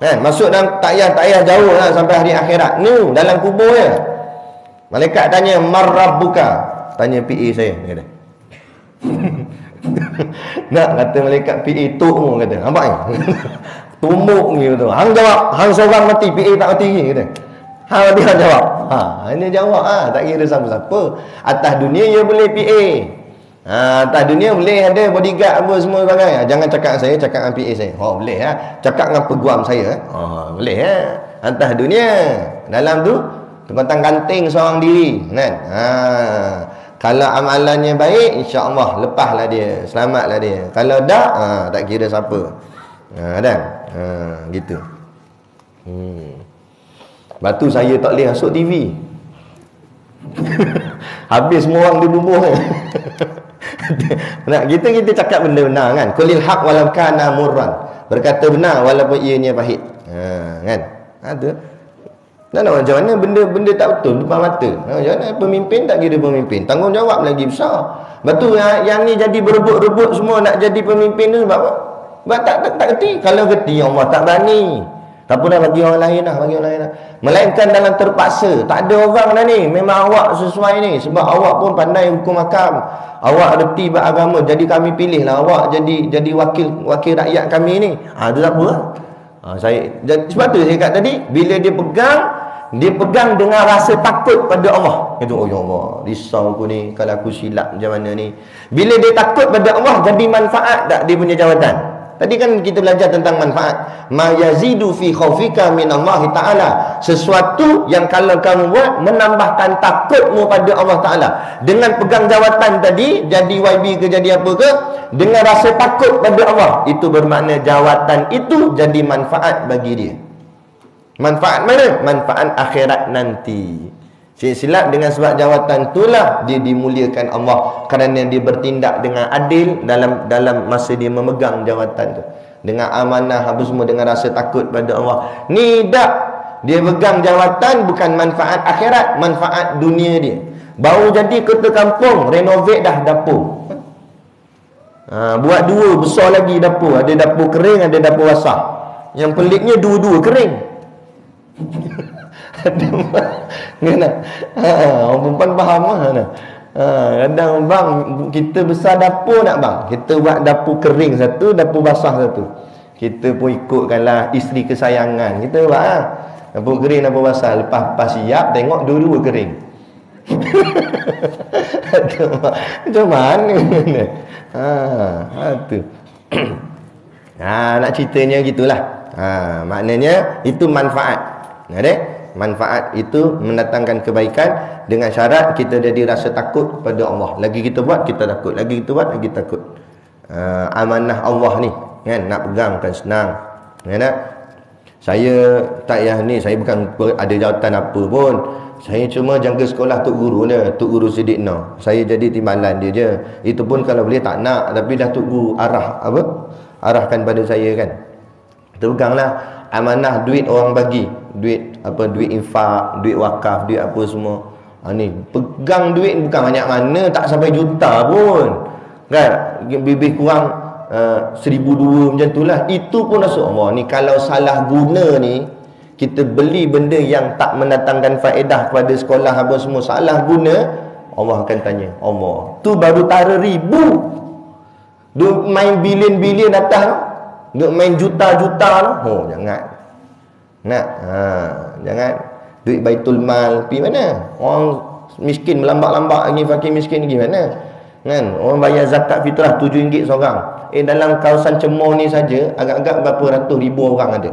Kan? Masuk dalam tak payah jauh lah sampai hari akhirat. Ni dalam kubur ya. Malaikat tanya, "Man rabbuka?" Tanya PA saya, dia kata. Nak kata malaikat PA tok mu kata. Nampak ni? Tumbuk ni kata. Hang jawab, hang seorang mati, PA tak mati ni kata. Dia jawab. Ini jawab tak kira siapa-siapa. Atas dunia dia boleh PA. Atas dunia boleh ada bodyguard apa semua sebagainya. Jangan cakap saya, cakap dengan PA saya. Boleh cakap dengan peguam saya. Boleh atas dunia. Dalam tu tentang ganting seorang diri kan. Kalau amalannya baik, insya-Allah lepaslah dia, selamatlah dia. Kalau tak, tak kira siapa. Kan? Gitu. Lepas tu saya tak boleh masuk TV. Habis semua orang dibubuh. Nah, kita cakap benda benar kan. Qulil haq walau kana murran. Berkata benar walaupun ianya pahit. Kan? Ada. Dan macam mana benda tak betul depan mata. Macam mana pemimpin tak kira pemimpin. Tanggungjawab lagi besar. Lepas tu yang ni jadi berebut-rebut semua nak jadi pemimpin tu sebab apa? Sebab tak kerti. Kalau kerti Allah tak berani. Tak pun dah bagi orang lain dah, Melainkan dalam terpaksa. Tak ada orang dah ni. Memang awak sesuai ni. Sebab awak pun pandai hukum hakam. Awak reti beragama. Jadi kami pilih lah awak jadi wakil rakyat kami ni. Itu tak apa lah. Sebab tu saya kata tadi, bila dia pegang dengan rasa takut pada Allah. Kata, oh ya Allah, risau aku ni kalau aku silap macam mana ni. Bila dia takut pada Allah, jadi manfaat tak dia punya jawatan? Tadi kan kita belajar tentang manfaat. Ma yazidu fi khaufika min Allah Ta'ala. Sesuatu yang kalau kamu buat menambahkan takutmu pada Allah Ta'ala. Dengan pegang jawatan tadi, jadi YB ke jadi apa ke, dengan rasa takut pada Allah, itu bermakna jawatan itu jadi manfaat bagi dia. Manfaat mana? Manfaat akhirat nanti. Silap dengan sebab jawatan itulah dia dimuliakan Allah kerana dia bertindak dengan adil dalam masa dia memegang jawatan tu. Dengan amanah apa semua, dengan rasa takut pada Allah. Ni tak, dia pegang jawatan bukan manfaat akhirat, manfaat dunia dia. Baru jadi kota kampung, renovate dah dapur. Buat dua, besar lagi dapur. Ada dapur kering, ada dapur basah. Yang peliknya dua-dua kering. Orang perempuan faham lah. Kadang bang, kita besar dapur nak bang, kita buat dapur kering satu, dapur basah satu. Kita pun ikutkanlah isteri kesayangan kita buat dapur kering, dapur basah. Lepas siap, tengok dua-dua kering. Macam mana? Tu. Nak ceritanya gitulah. Maknanya itu manfaat. Manfaat itu mendatangkan kebaikan dengan syarat kita jadi rasa takut pada Allah. Lagi kita buat, kita takut. Lagi kita buat, lagi takut. Amanah Allah ni kan, nak pegang kan senang. Saya tak ni, saya bukan ada jawatan apa pun. Saya cuma jaga sekolah Tok Guru dia, Tok Guru Siddiq Noh. Saya jadi timbalan dia je. Itu pun kalau boleh tak nak, tapi dah Tok Guru arahkan pada saya kan. Terpeganglah amanah duit orang bagi. Duit infak, duit wakaf, duit apa semua. Ni pegang duit bukan banyak mana, tak sampai juta pun. Kan? Lebih kurang 1,200 macam itulah. Itu pun masuk Allah. Ni kalau salah guna ni, kita beli benda yang tak mendatangkan faedah kepada sekolah apa semua, salah guna, Allah akan tanya. Allah. Tu baru tara ribu. Duk main bilion-bilion atas. Duk main juta-juta. Jangan. Jangan duit baitul mal pergi mana? Orang miskin melambak-lambak lagi, fakir miskin lagi mana? Kan? Orang bayar zakat fitrah RM7 seorang. Dalam kawasan Cemor ni saja agak-agak berapa ratus ribu orang ada.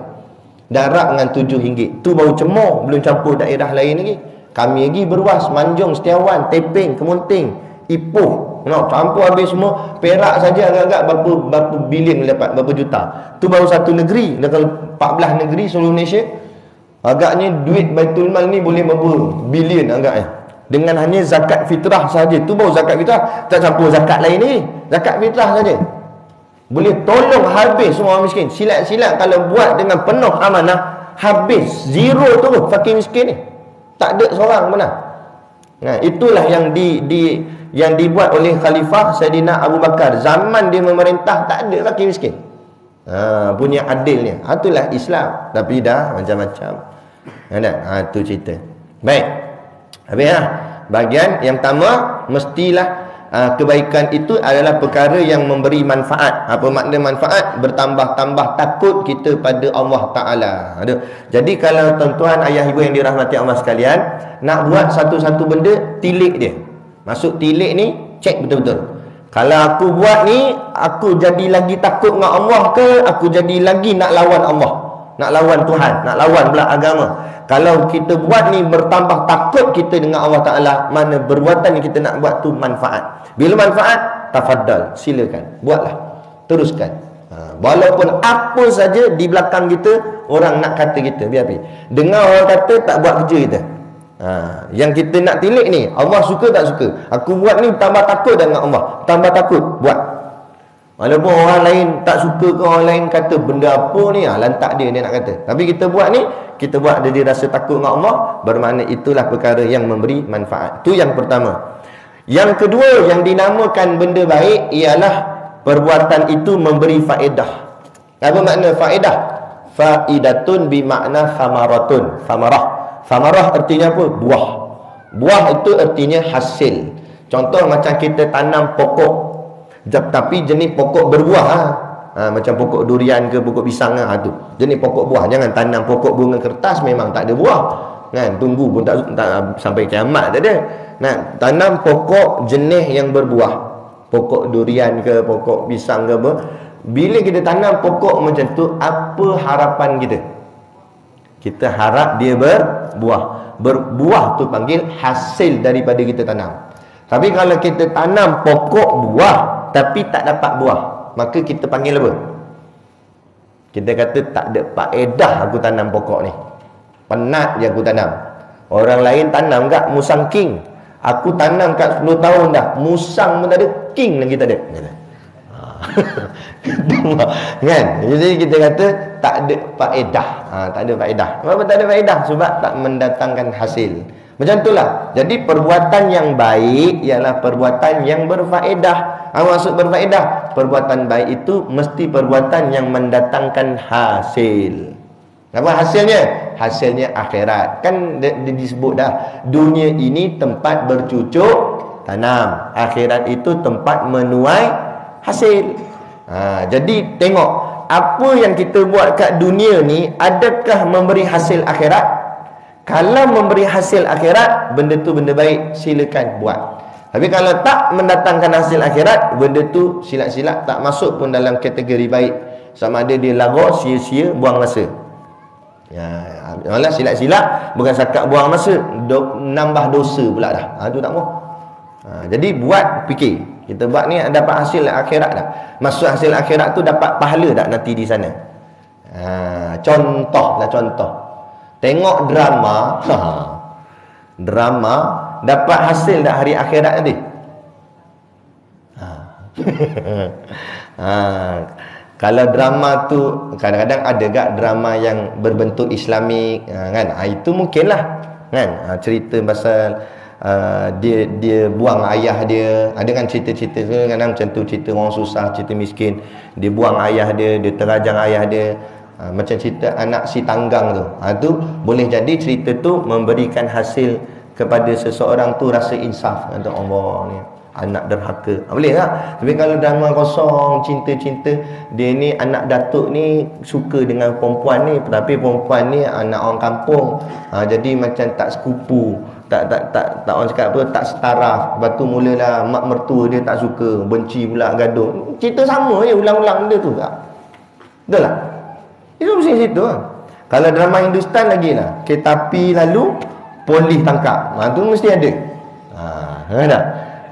Darab dengan RM7. Tu baru Cemor, belum campur daerah lain lagi. Kami lagi Berwas, Manjung, Setiawan, Teping, Kemunting, Ipoh. Campur habis semua. Perak saja agak-agak berapa bilion dapat, berapa juta. Tu baru satu negeri. Dan kalau 14 negeri seluruh Malaysia, agaknya duit baitul mal ni boleh berapa bilion agaknya. Dengan hanya zakat fitrah saja. Tu baru zakat fitrah, tak campur zakat lain ni. Zakat fitrah saja. Boleh tolong habis semua orang miskin. Silat-silat kalau buat dengan penuh amanah, habis. Zero tu fakir miskin ni. Tak ada seorang benar. Nah, itulah yang yang dibuat oleh Khalifah Saidina Abu Bakar. Zaman dia memerintah tak ada fakir miskin. Punya adilnya. Itulah Islam. Tapi dah macam-macam. Itu cerita. Baik. Habis lah. Bahagian yang pertama, mestilah kebaikan itu adalah perkara yang memberi manfaat. Apa makna manfaat? Bertambah-tambah takut kita pada Allah Ta'ala. Jadi kalau tuan-tuan, ayah ibu yang dirahmati Allah sekalian, nak buat satu-satu benda, tilik dia. Masuk tilik ni, cek betul-betul. Kalau aku buat ni, aku jadi lagi takut dengan Allah ke, aku jadi lagi nak lawan Allah, nak lawan Tuhan, nak lawan pula agama. Kalau kita buat ni bertambah takut kita dengan Allah Ta'ala, mana perbuatan yang kita nak buat tu manfaat. Bila manfaat, tafaddal, silakan, buatlah, teruskan. Walaupun apa saja di belakang kita orang nak kata kita, biar pergi. Dengar orang kata tak buat kerja kita. Yang kita nak tilik ni, Allah suka tak suka. Aku buat ni tambah takut dengan Allah, tambah takut, buat. Walaupun orang lain tak suka ke, orang lain kata benda apa ni, lantak dia nak kata. Tapi kita buat ni, kita buat dia rasa takut dengan Allah, bermakna itulah perkara yang memberi manfaat. Itu yang pertama. Yang kedua yang dinamakan benda baik ialah perbuatan itu memberi faedah. Apa makna faedah? Faidatun bermakna samaratun. Samarah artinya apa? Buah. Buah itu artinya hasil. Contoh macam kita tanam pokok, tapi jenis pokok berbuah macam pokok durian ke pokok pisang tu. Jenis pokok buah. Jangan tanam pokok bunga kertas, memang tak ada buah. Kan, tunggu pun tak sampai kiamat tak ada. Nah, tanam pokok jenis yang berbuah. Pokok durian ke pokok pisang ke apa. Bila kita tanam pokok macam tu, apa harapan kita? Kita harap dia berbuah. Berbuah tu panggil hasil daripada kita tanam. Tapi kalau kita tanam pokok buah tapi tak dapat buah, maka kita panggil apa? Kita kata tak ada faedah aku tanam pokok ni. Penat je aku tanam. Orang lain tanam kat musang king, aku tanam kat 10 tahun dah, musang pun tak ada, king lagi tak ada. Kan? Jadi kita kata tak ada faedah. Tak ada faedah. Kenapa tak ada faedah? Sebab tak mendatangkan hasil. Macam itulah. Jadi perbuatan yang baik ialah perbuatan yang berfaedah. Maksud berfaedah, perbuatan baik itu mesti perbuatan yang mendatangkan hasil. Apa hasilnya? Hasilnya akhirat. Kan disebut dah, dunia ini tempat bercucuk tanam, akhirat itu tempat menuai hasil. Jadi tengok, apa yang kita buat kat dunia ni, adakah memberi hasil akhirat? Kalau memberi hasil akhirat, benda tu benda baik, silakan buat. Tapi kalau tak mendatangkan hasil akhirat, benda tu silap-silap, tak masuk pun dalam kategori baik. Sama ada dia lagu, sia-sia, buang masa. Malah silap-silap, bukan sakat buang masa, nambah dosa pula dah. Itu tak mau. Jadi buat, fikir. Kita buat ni dapat hasil akhirat dah. Maksud hasil akhirat tu dapat pahala tak nanti di sana? Contoh. Tengok drama, drama dapat hasil tak hari akhirat nanti? Kalau drama tu kadang-kadang ada gak drama yang berbentuk Islamik, kan? Itu mungkinlah, kan? Cerita pasal dia buang ayah dia. Ada kan cerita-cerita kadang macam tu, cerita orang susah, cerita miskin, dia buang ayah dia terajang ayah dia. Macam cerita anak si tanggang tu. Tu boleh jadi cerita tu memberikan hasil kepada seseorang tu rasa insaf. Kata Allah ni anak derhaka. Boleh tak? Tapi kalau drama kosong, cinta-cinta, dia ni anak datuk ni suka dengan perempuan ni, tapi perempuan ni anak orang kampung. Jadi macam tak sekupu, tak orang cakap apa, tak setaraf. Lepas tu mulalah mak mertua dia tak suka, benci pula, gaduh. Cerita sama je, ulang-ulang benda tu tak? Betul tak? Itu mesti situ lah. Kalau drama Hindustan lagi lah, kereta api lalu, polis tangkap. Tu mesti ada. Tak?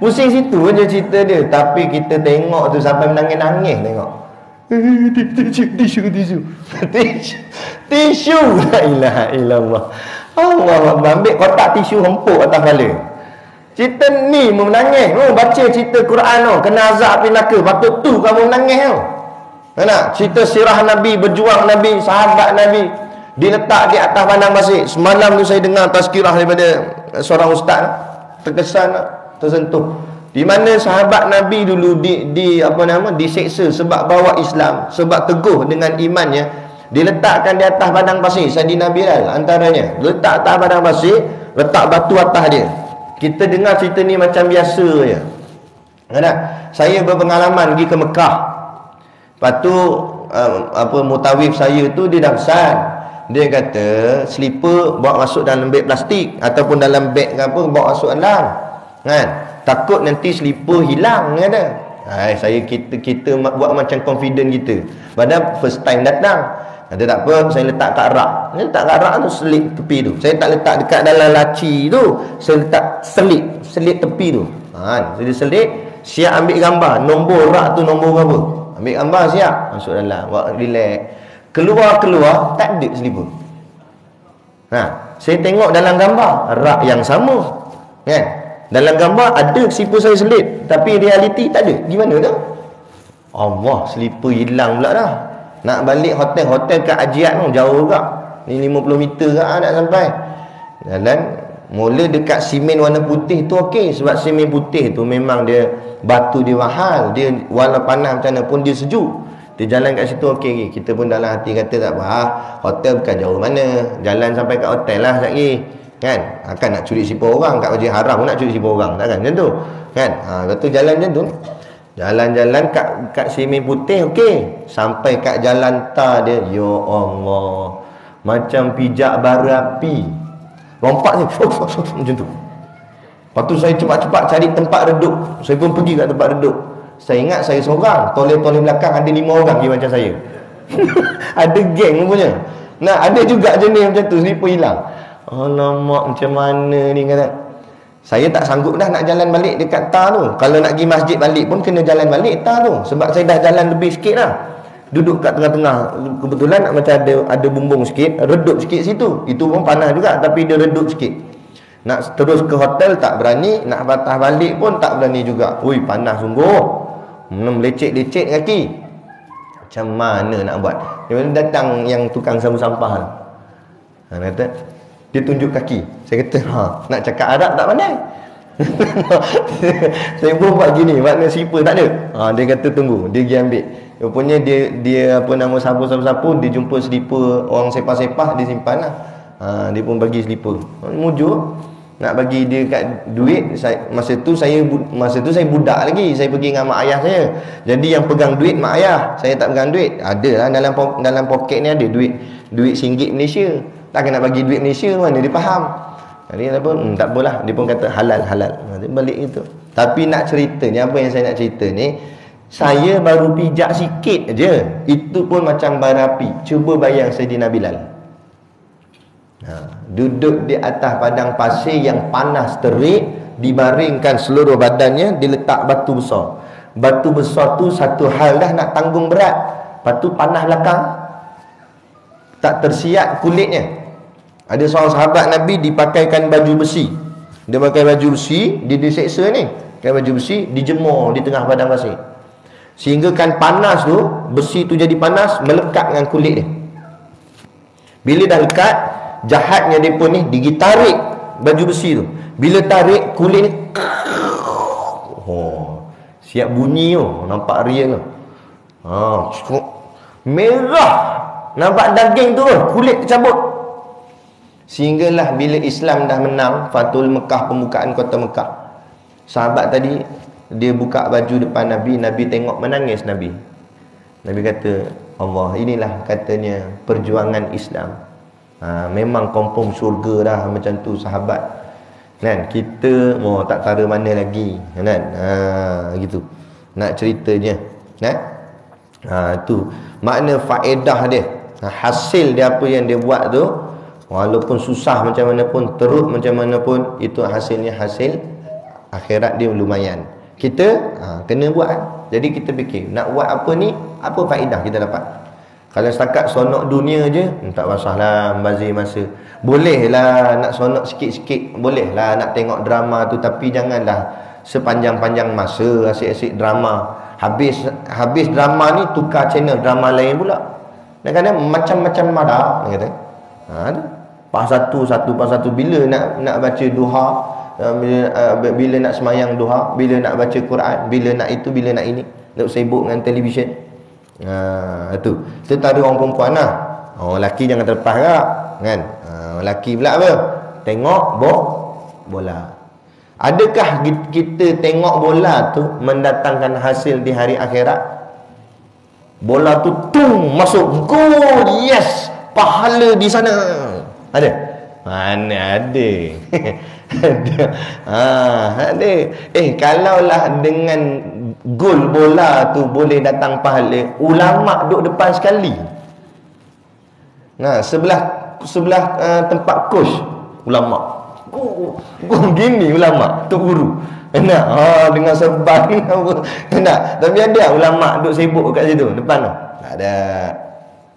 Pusing situ je cerita dia. Tapi kita tengok tu sampai menangis-nangis tengok. Tisu. La ilaha illallah. Allah ambil kotak tisu hempuk atas kepala. Cerita ni menangis. Baca cerita Quran tu, kena azab api neraka. Patut tu kamu menangis tu. Nak cerita sirah Nabi, berjuang Nabi, sahabat Nabi diletak di atas padang pasir. Semalam tu saya dengar tazkirah daripada seorang ustaz, terkesan, tersentuh. Di mana sahabat Nabi dulu diseksa sebab bawa Islam, sebab teguh dengan imannya, diletakkan di atas padang pasir. Saidina Bilal antaranya letak atas padang pasir, letak batu atas dia. Kita dengar cerita ni macam biasa je. Saya berpengalaman pergi ke Mekah. Lepas tu mutawif saya tu dia dah pesan. Dia kata slipper bawa masuk dalam beg plastik ataupun dalam beg ke apa, bawa masuk dalam. Kan? Takut nanti slipper hilang, kata. Kita buat macam confident kita. Padahal first time datang. Kata tak apa, saya letak kat rak. Saya letak kat rak tu, selit tepi tu. Saya tak letak dekat dalam laci tu. Saya letak selit tepi tu. Jadi selit, siap ambil gambar. Nombor rak tu nombor berapa. Ambil gambar siap, masuk dalam, buat relax. Keluar, tak ada slipper. Saya tengok dalam gambar, rak yang sama. Kan? Dalam gambar ada slipper saya selit, tapi realiti tak ada. Gimana tu? Allah, slipper hilang pula dah. Nak balik hotel kat Ajiat tu jauh juga. Ni 50 meter ke nak sampai. Jalan mula dekat simen warna putih tu okey, sebab simen putih tu memang dia batu dia mahal, dia warna panas macam mana pun dia sejuk. Dia jalan kat situ okey. Kita pun dalam hati kata tak apa, hotel bukan jauh mana, jalan sampai kat hotel lah sekejap lagi. Kan? Akan nak curi sipur orang kat Masjid Haram pun nak curi sipur orang, takkan macam tu. Kan? Lepas tu jalan macam tu. Jalan-jalan kat simen putih okey. Sampai kat jalan tar dia, ya Allah, macam pijak bara api. Lompat je macam tu. Lepas tu saya cepat-cepat cari tempat reduk. Saya pun pergi kat tempat reduk. Saya ingat saya seorang, toleh-toleh belakang ada 5 orang je macam saya. Ada geng punya. Ada juga jenis macam tu, slipper hilang. Alamak, macam mana ni kata. Saya tak sanggup dah nak jalan balik dekat tar tu. Kalau nak pergi masjid balik pun kena jalan balik tar tu. Sebab saya dah jalan lebih sikit lah. Duduk kat tengah-tengah. Kebetulan macam ada bumbung sikit, redup sikit situ. Itu pun panas juga, tapi dia redup sikit. Nak terus ke hotel tak berani, nak patah balik pun tak berani juga. Ui, panas sungguh. Melecet-lecet kaki. Macam mana nak buat? Dia datang yang tukang sapu sampah tu. Kata, dia tunjuk kaki. Saya kata, nak cakap Arab tak pandai. Saya pun buat gini, makna slipper tak ada. Dia kata tunggu, dia pergi ambil. Rupanya dia sapu-sapu, dia jumpa slipper orang sepah-sepah, dia simpan lah. Dia pun bagi slipper. Mujur nak bagi dia kat duit. Masa tu saya budak lagi. Saya pergi dengan mak ayah saya. Jadi yang pegang duit mak ayah, saya tak pegang duit. Ada lah dalam poket ni ada duit RM1 Malaysia. Tak nak bagi duit Malaysia mana dia faham. Jadi apa? Tak apalah. Dia pun kata halal. Dia balik itu. Tapi nak ceritanya, apa yang saya nak cerita ni, saya baru pijak sikit aja. Itu pun macam bara api. Cuba bayang Saidina Bilal. Duduk di atas padang pasir yang panas terik, dibaringkan seluruh badannya, diletak batu besar. Batu besar tu satu hal dah nak tanggung berat. Lepas tu panas belakang, tak tersiat kulitnya. Ada seorang sahabat Nabi dipakaikan baju besi. Dia pakai baju besi, dia diseksa ni. Pakai baju besi, dijemur di tengah padang pasir. Sehingga kan panas tu, besi tu jadi panas, melekat dengan kulit dia. Bila dah lekat, jahatnya dia pun ni, digitarik baju besi tu. Bila tarik, kulit ni siap bunyi tu. Nampak real tu. Merah. Nampak daging tu, kulit tercabut. Sehinggalah bila Islam dah menang, Fathul Mekah, pembukaan kota Mekah, sahabat tadi dia buka baju depan Nabi. Nabi tengok, menangis Nabi. Nabi kata, Allah, inilah katanya perjuangan Islam. Memang kompom syurga dah macam tu sahabat. Kan? Kita tak kira mana lagi. Kan? Gitu. Nak ceritanya. Kan? Tu makna faedah dia. Hasil dia apa yang dia buat tu, walaupun susah macam mana pun, teruk macam mana pun, itu hasilnya hasil akhirat dia lumayan. Kita kena buat. Jadi kita fikir, nak buat apa ni, apa faedah kita dapat? Kalau setakat sonok dunia je, tak masalah, membazir masa. Bolehlah nak sonok sikit-sikit, bolehlah nak tengok drama tu, tapi janganlah sepanjang-panjang masa asyik-asyik drama. Habis drama ni tukar channel drama lain pula. Kadang-kadang macam-macam ada dia kata. Ada. Pas satu bila nak baca duha, bila nak semayang duha, bila nak baca Quran, bila nak itu, bila nak ini, nak sibuk dengan televisyen. Itu. Kita tak ada orang perempuan lah. Lelaki jangan terlepas kak, kan? Lelaki pula apa? Tengok bola. Adakah kita tengok bola tu mendatangkan hasil di hari akhirat? Bola tu masuk gol, yes, pahala di sana. Ada? Mana ada? Ada. Kalaulah dengan gol bola tu boleh datang pahala, ulama duduk depan sekali. Sebelah tempat coach ulama. Gini ulama tok guru. Dengan serban tapi ada ulama duduk sibuk kat situ depan tu. Tak ada.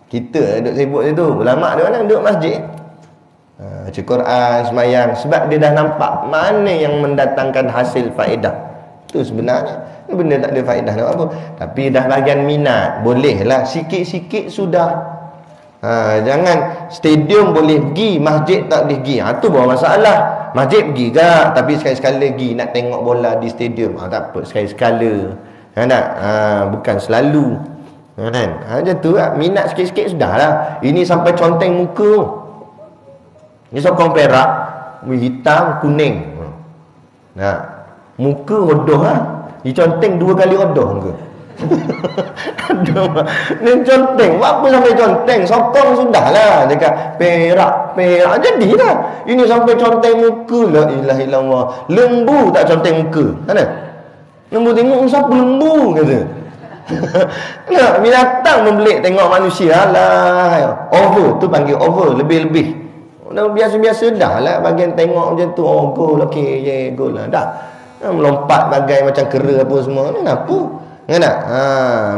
Kita duduk sibuk situ. Ulama di mana? Duduk masjid. Baca Quran, semayang, sebab dia dah nampak mana yang mendatangkan hasil faedah. Itu sebenarnya benda tak ada faedah nak apa. Tapi dah bagian minat, bolehlah sikit-sikit sudah. Jangan stadium boleh pergi, masjid tak boleh pergi. Tu baru masalah. Masjid pergi ke, tapi sekali-sekala pergi nak tengok bola di stadium. Tak apa, sekali-sekala. Bukan selalu. Kan? Macam tu lah. Minat sikit-sikit sudah lah. Ini sampai conteng muka. Ini sokong perak, hitam, kuning. Muka hodoh lah. Dia conteng 2 kali hodoh muka. Ni conteng. Apa sampai conteng? Sokong sudahlah. Cakap perak jadilah. Ini sampai conteng muka. La ilaha illallah. Lembu tak conteng muka. Mana? Lembu tengok siapa lembu kata. Binatang membelik tengok manusia lah. Over tu panggil over, lebih-lebih. Biasa-biasa dah lah bagian tengok macam tu. Gol, okey, gol lah. Dah. Melompat bagai macam kera apa semua. Ni apa?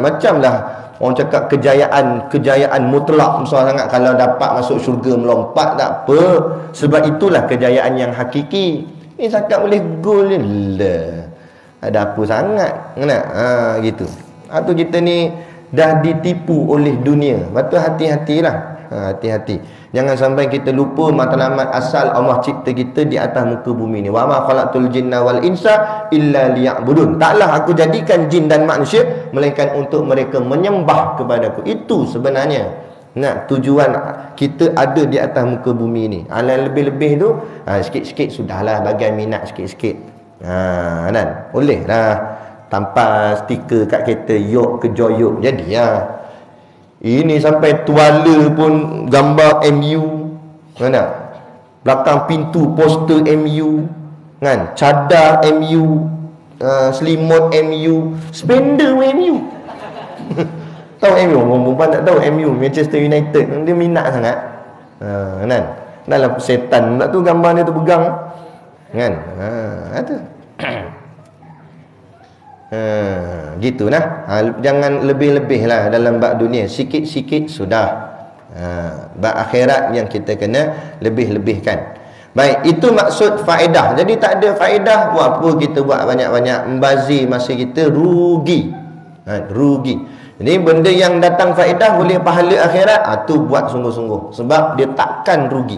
Macam lah orang cakap kejayaan mutlak besar sangat. Kalau dapat masuk syurga melompat tak apa. Sebab itulah kejayaan yang hakiki. Ni cakap boleh gol je lah. Ada apa sangat. Gitu. Atau kita ni dah ditipu oleh dunia. Betul, hati-hatilah. Hati-hati. Jangan sampai kita lupa matlamat asal Allah cipta kita di atas muka bumi ni. Wa ma khalaqtul jinna wal insa illa liya'budun. Taklah aku jadikan jin dan manusia melainkan untuk mereka menyembah kepadaku. Itu sebenarnya tujuan kita ada di atas muka bumi ni. Lebih-lebih tu sikit-sikit sudahlah, bagian minat sikit-sikit. Boleh lah tampal stiker kat kereta yok ke joyok jadi Ini sampai tuala pun gambar MU. Belakang pintu poster MU. Cadar MU, selimut MU, spender MU. Tahu MU? Perempuan tak tahu MU, Manchester United. Dia minat sangat. Dalam setan pula tu gambar dia tu pegang. Itu. Gitu nah. Jangan lebih-lebih lah dalam bab dunia. Sikit-sikit sudah. Bab akhirat yang kita kena lebih-lebihkan. Baik, itu maksud faedah. Jadi tak ada faedah, buat apa kita buat banyak-banyak, membazir masa kita, rugi. Rugi. Jadi benda yang datang faedah boleh pahala akhirat, tu buat sungguh-sungguh. Sebab dia takkan rugi.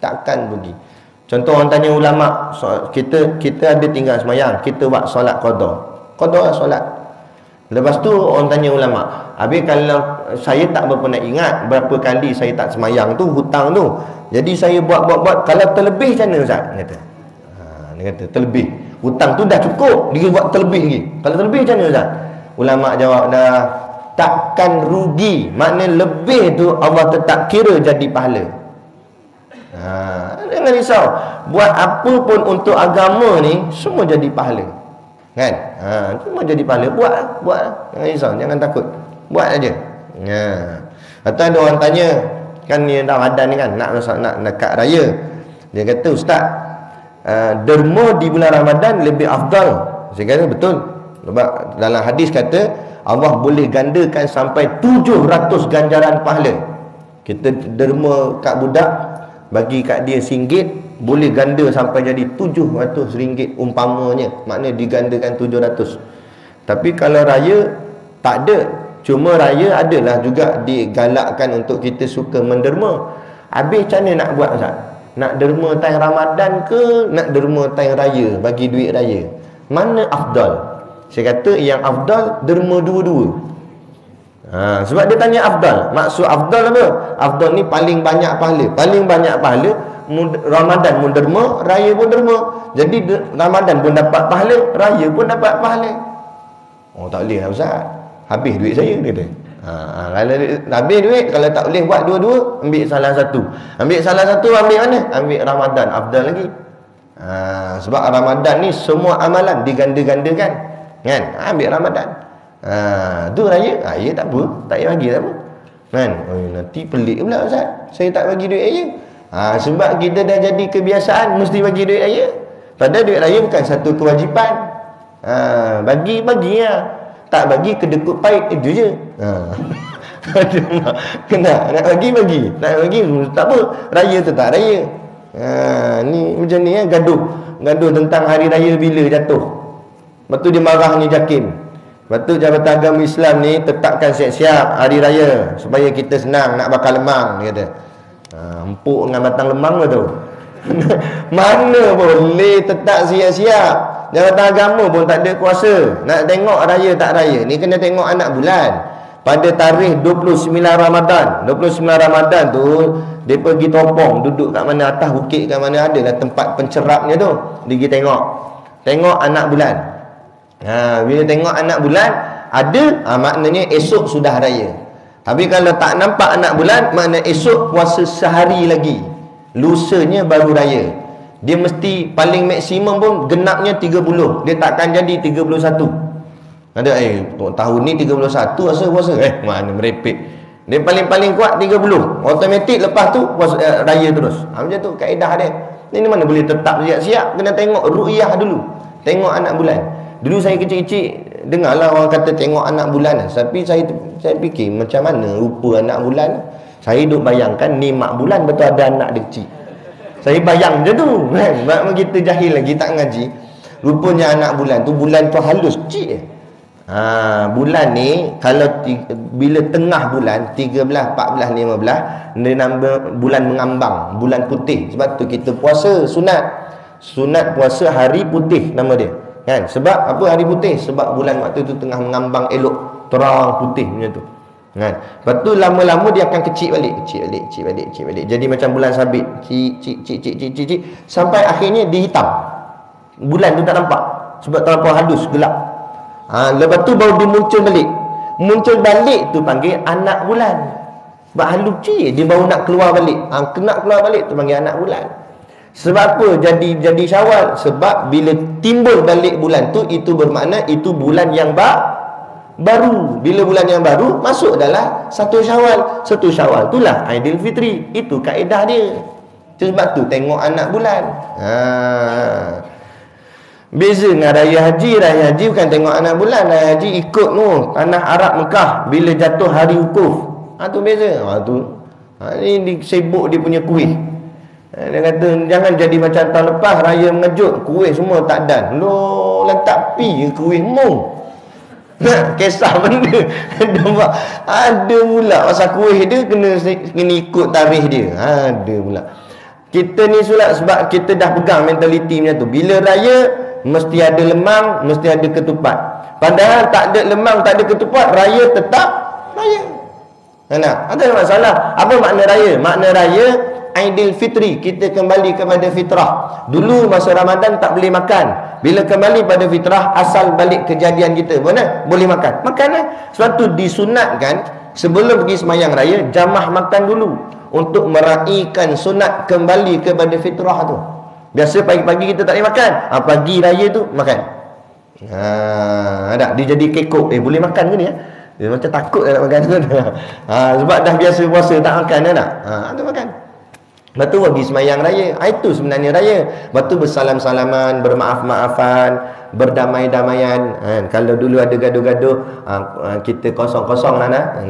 Takkan rugi. Contoh orang tanya ulama, kita ada tinggal semayang, kita buat solat qada. Qada solat. Lepas tu orang tanya ulama, habis kalau saya tak pernah ingat berapa kali saya tak semayang tu, hutang tu. Jadi saya buat, kalau terlebih macam mana Ustaz? Dia kata terlebih. Hutang tu dah cukup, dia buat terlebih lagi. Kalau terlebih macam mana Ustaz? Ulama jawab dah, takkan rugi. Maknanya lebih tu Allah tetap kira jadi pahala. Jangan risau. Buat apa pun untuk agama ni, semua jadi pahala. Kan? Cuma jadi pahala. Buat. Jangan risau, jangan takut. Buat aja. Atau ada orang tanya, kan ni dah Ramadan ni kan, nak dekat raya. Dia kata, Ustaz, derma di bulan Ramadan lebih afdal. Saya kata betul. Sebab dalam hadis kata Allah boleh gandakan sampai 700 ganjaran pahala. Kita derma kat budak, bagi kat dia RM1, boleh ganda sampai jadi RM700 umpamanya. Maknanya digandakan 700. Tapi kalau raya tak ada. Cuma raya adalah juga digalakkan untuk kita suka menderma. Habis macam mana nak buat Ustaz? Nak derma time Ramadan ke nak derma time raya, bagi duit raya? Mana afdal? Saya kata yang afdal derma dua-dua. Sebab dia tanya afdal. Maksud afdal apa? Afdal ni paling banyak pahala. Paling banyak pahala Ramadan pun derma, raya pun derma. Jadi Ramadan pun dapat pahala, raya pun dapat pahala. Oh tak boleh lah Ustaz, habis duit saya dia kata. Kalau habis duit, kalau tak boleh buat dua-dua, ambil salah satu. Ambil salah satu, ambil mana? Ambil Ramadan, afdal lagi. Sebab Ramadan ni semua amalan diganda-gandakan, kan? Ambil Ramadan. Tu raya, ya tak apa, tak payah bagi tak apa. Kan? Nanti pelik pula Ustaz, saya tak bagi duit raya. Sebab kita dah jadi kebiasaan mesti bagi duit raya. Padahal duit raya bukan satu kewajipan. Bagi lah. Tak bagi kedekut pahit, itu je. Kena nak bagi. Tak bagi tak apa. Raya tetap raya. Ni macam ni gaduh tentang hari raya bila jatuh. Lepas tu dia marah ni Jakim. Lepas tu Jabatan Agama Islam ni tetapkan siap-siap hari raya supaya kita senang nak bakar lemang, dia kata. Empuk dengan batang lemang ke tu. Mana boleh tetap siap-siap. Jabatan agama pun tak ada kuasa nak tengok raya tak raya. Ni kena tengok anak bulan. Pada tarikh 29 Ramadan. 29 Ramadan tu dia pergi topong, duduk kat mana atas bukit kat mana ada lah tempat pencerapnya tu. Dia pergi tengok anak bulan. Bila tengok anak bulan ada, maknanya esok sudah raya. Tapi kalau tak nampak anak bulan, makna esok puasa sehari lagi, lusanya baru raya. Dia mesti paling maksimum pun genapnya 30. Dia takkan jadi 31. Ada tahun ni 31 rasa puasa. Mana merepek. Dia paling kuat 30. Automatik lepas tu puasa, raya terus. Macam tu kaedah dia. Ini mana boleh tetap siap-siap, kena tengok ru'yah dulu. Tengok anak bulan. Dulu saya kecil-kecil dengarlah orang kata tengok anak bulan. Tapi saya fikir macam mana rupa anak bulan. Saya duk bayangkan ni mak bulan betul ada anak dia kecil. Saya bayang je tu kan. Sebab kita jahil lagi tak ngaji. Rupanya anak bulan tu halus kecil. Bulan ni kalau bila tengah bulan 13, 14, 15 dia nama bulan mengambang, bulan putih. Sebab tu kita puasa sunat puasa hari putih nama dia. Kan? Sebab apa hari putih? Sebab bulan waktu tu tengah mengambang elok, terang putih macam tu. Kan? Lepas tu lama-lama dia akan kecil balik. Jadi macam bulan sabit. Cik. Sampai akhirnya dia hitam. Bulan tu tak nampak. Sebab terlampau halus, gelap. Lepas tu baru dia muncul balik. Muncul balik tu panggil anak bulan. Sebab halus cik, dia baru nak keluar balik. Nak keluar balik tu panggil anak bulan. Sebab apa jadi Syawal? Sebab bila timbul balik bulan tu, itu bermakna itu bulan yang baru. Bila bulan yang baru masuk adalah satu Syawal. Satu Syawal itulah Aidilfitri. Itu kaedah dia. Sebab tu tengok anak bulan. Beza dengan raya haji. Raya haji bukan tengok anak bulan. Raya haji ikut tanah Arab Mekah bila jatuh hari wukuf. Tu beza. Ni sibuk dia punya kuih. Dia kata jangan jadi macam tahun lepas raya mengejut, kuih semua tak dan. Letak pi kuih mung. Kisah benda. Ada pula pasal kuih dia kena ikut tarikh dia. Ada pula. Kita ni sebab kita dah pegang mentaliti macam tu. Bila raya mesti ada lemang, mesti ada ketupat. Padahal tak ada lemang, tak ada ketupat, raya tetap raya. Ada masalah. Apa makna raya? Makna raya Aidilfitri, kita kembali kepada fitrah. Dulu masa Ramadan tak boleh makan. Bila kembali pada fitrah, asal balik kejadian kita, boleh makan. Makanlah. Sebab tu disunatkan sebelum pergi semayang raya, jamah makan dulu untuk meraihkan sunat kembali kepada fitrah tu. Biasa pagi-pagi kita tak boleh makan. Pagi raya tu makan. Dia jadi kekok. Boleh makan ke ni? Dia macam takut nak makan tu. Sebab dah biasa puasa tak makan tak? Tu makan. Lepas tu bagi semayang raya. Itu sebenarnya raya. Lepas tu bersalam-salaman, bermaaf-maafan, berdamai-damaian. Kalau dulu ada gaduh-gaduh, kita kosong-kosong lah nak.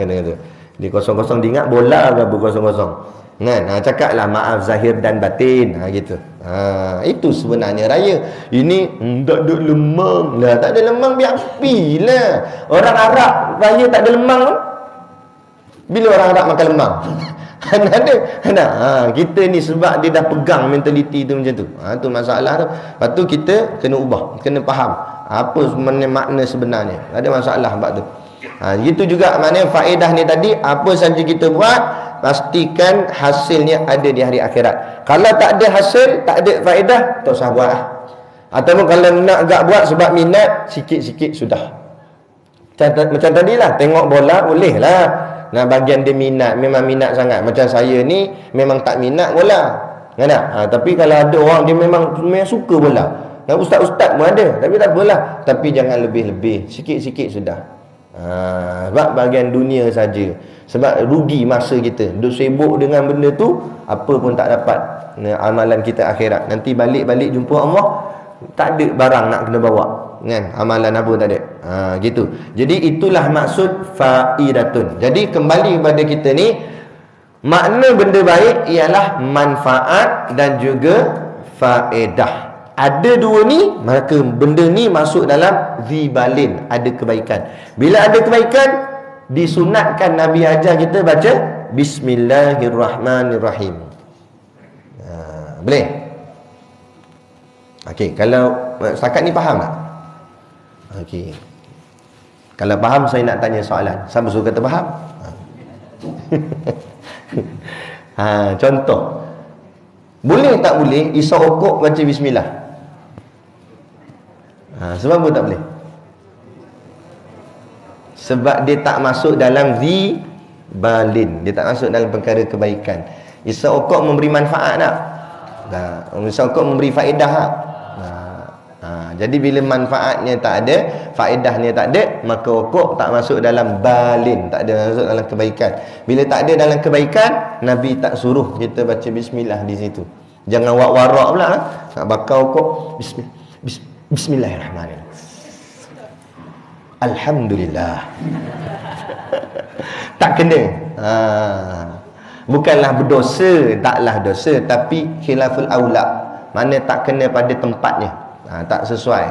Dia kosong-kosong, dia ingat bola ke apa kosong-kosong. Kan? Cakaplah maaf zahir dan batin. Gitu. Itu sebenarnya raya. Ini tak ada lemang lah. Tak ada lemang biar apilah. Orang Arab raya tak ada lemang. Bila orang Arab makan lemang? Ada. Kita ni sebab dia dah pegang mentaliti tu macam tu. Tu masalah tu. Lepas tu kita kena ubah, kena faham apa sebenarnya makna sebenarnya. Ada masalah sebab tu. Gitu juga maknanya faedah ni tadi, apa saja kita buat, pastikan hasilnya ada di hari akhirat. Kalau tak ada hasil, tak ada faedah, tak usah buat lah. Ataupun kalau nak agak buat sebab minat, sikit-sikit sudah. Macam tadilah, tengok bola boleh lah. Nah, bagian dia minat, memang minat sangat. Macam saya ni memang tak minat bola. Kan tak? Tapi kalau ada orang dia memang suka bola. Nah, ustaz-ustaz pun ada, tapi tak apalah. Tapi jangan lebih-lebih, sikit-sikit sudah. Sebab bagian dunia saja. Sebab rugi masa kita. Duk sibuk dengan benda tu, apa pun tak dapat. Amalan kita akhirat. Nanti balik-balik jumpa Allah, tak ada barang nak kena bawa. Kan? Amalan apa tak ada. Gitu. Jadi itulah maksud faidatun. Jadi kembali kepada kita ni, makna benda baik ialah manfaat dan juga faedah. Ada dua ni, maka benda ni masuk dalam zibalin, ada kebaikan. Bila ada kebaikan, disunatkan Nabi ajar kita baca Bismillahirrahmanirrahim. Boleh? Okey, kalau setakat ni faham tak? Okey. Kalau faham, saya nak tanya soalan. Siapa suruh kata faham? Contoh. Boleh tak boleh isap okok baca bismillah? Sebab apa tak boleh? Sebab dia tak masuk dalam zibalin. Dia tak masuk dalam perkara kebaikan. Isap okok memberi manfaat tak? Isap okok memberi faedah tak? Jadi bila manfaatnya tak ada, faedahnya tak ada, maka okok tak masuk dalam balin, tak ada masuk dalam kebaikan. Bila tak ada dalam kebaikan, Nabi tak suruh kita baca bismillah di situ. Jangan warak-warak pula nak bakar okok. Bismillahirrahmanirrahim. Alhamdulillah. Tak kena. Bukanlah berdosa, taklah dosa, tapi khilaful aula. Mana tak kena pada tempatnya. Tak sesuai.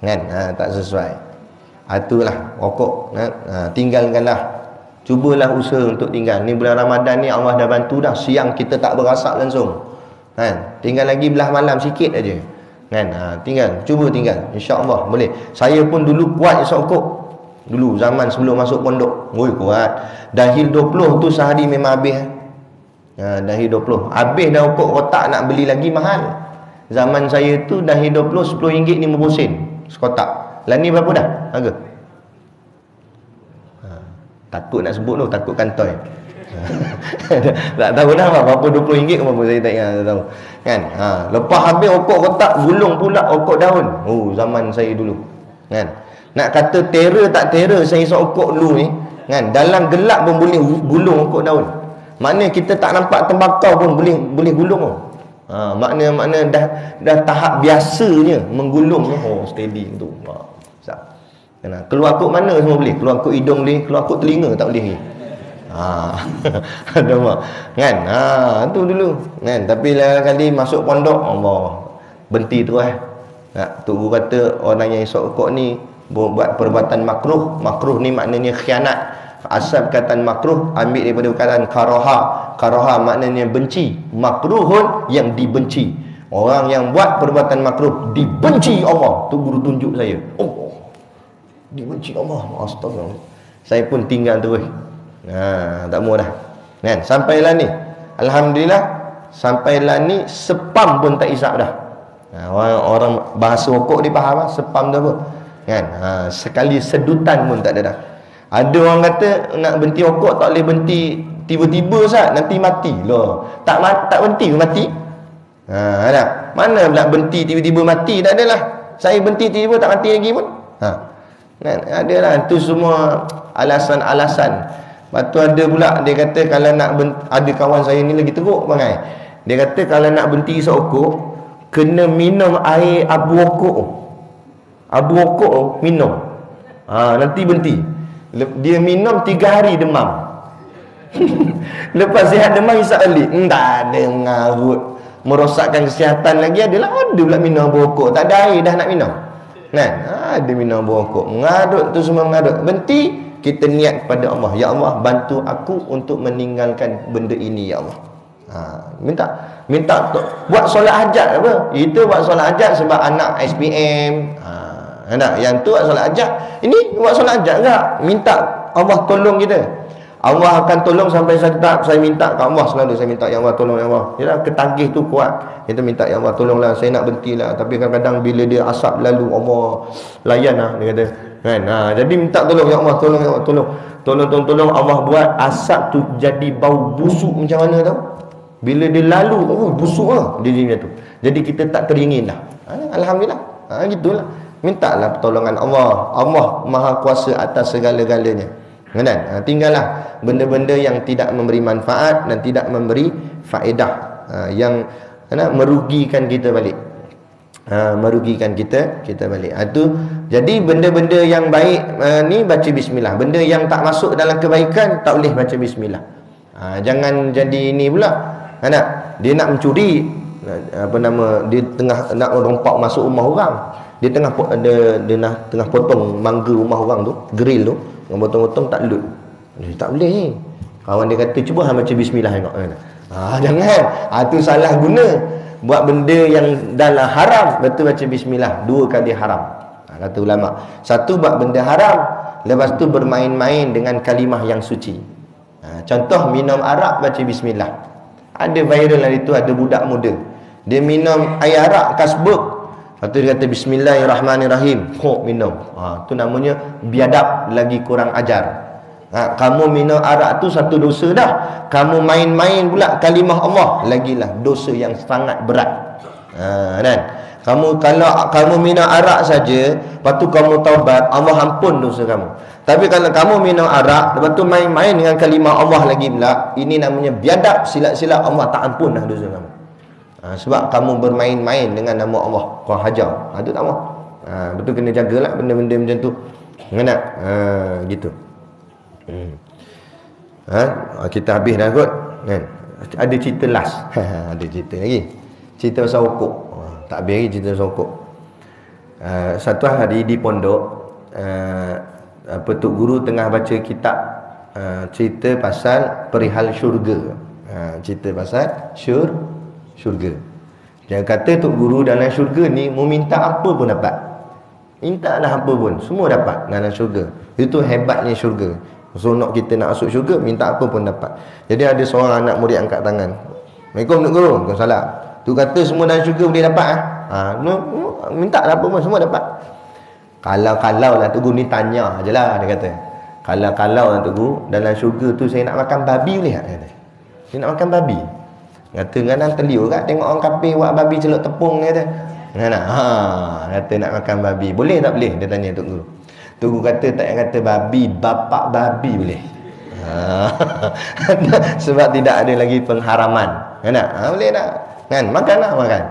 Kan? Tak sesuai. Itulah rokok. Tinggalkanlah. Cubalah usaha untuk tinggal. Ni bulan Ramadan ni Allah dah bantu dah. Siang kita tak berasap langsung. Kan? Tinggal lagi belah malam sikit aja. Kan? Tinggal. Cuba tinggal. InsyaAllah boleh. Saya pun dulu kuat isap rokok. Dulu zaman sebelum masuk pondok. Kuat. Dahil 20 tu sehari memang habis. Dahil 20. Habis dah rokok kotak, nak beli lagi mahal. Zaman saya tu dahil 20, RM10 50 sen sekotak. Lah ni berapa dah harga? Takut nak sebut tu, takut kantoi. Tak tahu dah berapa RM20 ke berapa, saya tak ingat, tak tahu. Kan? Lepas habis rokok kotak, gulung pula rokok daun. Zaman saya dulu. Kan? Nak kata terror tak terror saya isap rokok dulu ni, kan? Dalam gelap pun boleh gulung rokok daun. Maknanya kita tak nampak tembakau pun boleh gulung tu. Makna dah tahap biasanya menggulung. Steady tu. Keluar kot mana semua boleh. Keluar kot hidung boleh, keluar kot telinga tak boleh. Ada mak. Kan? Tu dulu. Kan? Tapi lah kali masuk pondok, Allah berhenti terus Tok Guru kata orang yang isap rokok ni buat perbuatan makruh. Makruh ni maknanya khianat. Asal perkataan makruh ambil daripada perkataan karaha. Karaha maknanya benci. Makruhun yang dibenci. Orang yang buat perbuatan makruh dibenci Allah. Tu guru tunjuk saya. Dibenci Allah. Astagfirullah. Saya pun tinggal terus. Tak mau dah. Kan? Sampailah ni. Alhamdulillah. Sampailah ni sepam pun tak isap dah. Orang bahasa rokok dia faham sepam tu apa. Kan? Sekali sedutan pun tak ada dah. Ada orang kata nak berhenti rokok tak boleh berhenti tiba-tiba Ustaz, nanti mati. Loh, tak berhenti mati. Ada. Mana pula berhenti tiba-tiba mati? Tak adalah. Saya berhenti tiba-tiba tak mati lagi pun. Kan? Adalah itu semua alasan-alasan. Lepas tu ada pula dia kata kalau nak ada kawan saya ni lagi teruk bangai. Dia kata kalau nak berhenti isap rokok kena minum air abu rokok. Abu rokok minum. Nanti berhenti. Dia minum 3 hari demam. Lepas sihat demam isap balik. Tak ada ngarut. Merosakkan kesihatan lagi adalah ada pula minum berokok. Tak ada air dah nak minum. Kan? Ada minum berokok. Mengarut tu semua mengarut. Berhenti. Kita niat kepada Allah. Ya Allah, bantu aku untuk meninggalkan benda ini, Ya Allah. Minta buat solat hajat apa? Itu buat solat hajat sebab anak SPM. Yang tu buat solat hajat. Ini buat solat hajat enggak? Minta Allah tolong kita. Allah akan tolong sampai satu tahap saya minta ke Allah selalu. Saya minta, Ya Allah tolong, Ya Allah. Yalah, ketagih tu kuat. Kita minta, Ya Allah tolonglah, saya nak berhentilah. Tapi kadang-kadang bila dia asap lalu, Allah layan lah, dia kata. Kan? Jadi minta tolong, Ya Allah tolong, Ya Allah tolong. Tolong Allah buat asap tu jadi bau busuk macam mana tau. Bila dia lalu, busuk lah dia jadi tu. Jadi kita tak teringin dah. Alhamdulillah. Gitulah. Mintalah pertolongan Allah. Allah Maha Kuasa atas segala-galanya. Kan? Tinggallah benda-benda yang tidak memberi manfaat dan tidak memberi faedah, yang merugikan kita balik. Merugikan kita balik. Itu jadi benda-benda yang baik ni baca bismillah. Benda yang tak masuk dalam kebaikan tak boleh baca bismillah. Jangan jadi ini pula. Dia nak mencuri, dia tengah nak rompak masuk rumah orang. Dia tengah tengah potong mangga rumah orang tu, grill tu, potong-potong tak lut. Tak boleh ni. Kawan dia kata, cuba hang baca bismillah tengok. Jangan. Tu salah guna. Buat benda yang dalam haram, betul baca bismillah. 2 kali haram. Kata ulama. Satu buat benda haram, lepas tu bermain-main dengan kalimah yang suci. Contoh minum arak baca bismillah. Ada viral hari tu, ada budak muda. Dia minum air arak kasbuk. Lepas tu dia kata bismillahirrahmanirrahim. Minum. Tu namanya biadab, lagi kurang ajar. Kamu minum arak tu satu dosa dah. Kamu main-main pula kalimah Allah, lagilah dosa yang sangat berat. Kan? Kalau kamu minum arak saja, lepas tu kamu taubat, Allah ampun dosa kamu. Tapi kalau kamu minum arak, lepas tu main-main dengan kalimah Allah lagi pula, ini namanya biadab, silap-silap Allah tak ampun dah dosa kamu. Sebab kamu bermain-main dengan nama Allah, kau hajar. Itu tak mau. Betul, kena jagalah benda-benda macam tu. Kena gitu. Kita habis dah kot kan? Ada cerita last. Ada cerita lagi. Cerita pasal rokok. Tak habis lagi cerita pasal rokok. Satu hari di pondok, Tok Guru tengah baca kitab cerita pasal perihal syurga. Cerita pasal syurga. Dia kata Tok Guru dalam syurga ni mau minta apa pun dapat. Mintalah apa pun, semua dapat dalam syurga. Itu hebatnya syurga. So nak kita nak masuk syurga, minta apa pun dapat. Jadi ada seorang anak murid angkat tangan. Assalamualaikum Tok Guru. Waalaikumsalam. Tu kata semua dalam syurga boleh dapat minta lah apa pun semua dapat. Kalau lah Tok Guru ni tanya je lah, dia kata. Kalau lah Tok Guru, dalam syurga tu saya nak makan babi boleh tak? Dia kata. Saya nak makan babi. Kata kadang terliur kat tengok orang kafir buat babi celup tepung, dia kata. Kata nak makan babi. Boleh tak boleh? Dia tanya Tok Guru. Tok Guru kata tak payah kata babi, bapak babi boleh. Sebab tidak ada lagi pengharaman. Kan tak? Boleh tak? Kan? Makanlah, makan.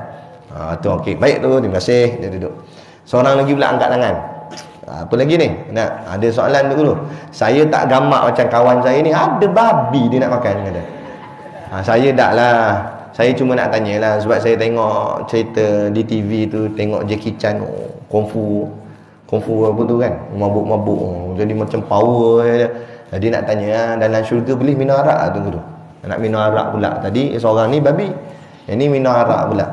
Tu okey. Baik tu, terima kasih. Dia duduk. Seorang lagi pula angkat tangan. Apa lagi ni? Nak ada soalan Tok Guru. Saya tak gamak macam kawan saya ni, ada babi dia nak makan, kata. Saya tak lah. Saya cuma nak tanya lah, sebab saya tengok cerita di TV tu, tengok Jackie Chan, kungfu apa tu kan, mabuk-mabuk, jadi macam power je. Jadi nak tanya, dalam syurga boleh minum arak tu Guru? Nak minum arak pula. Tadi seorang ni babi, yang ni minum arak pula.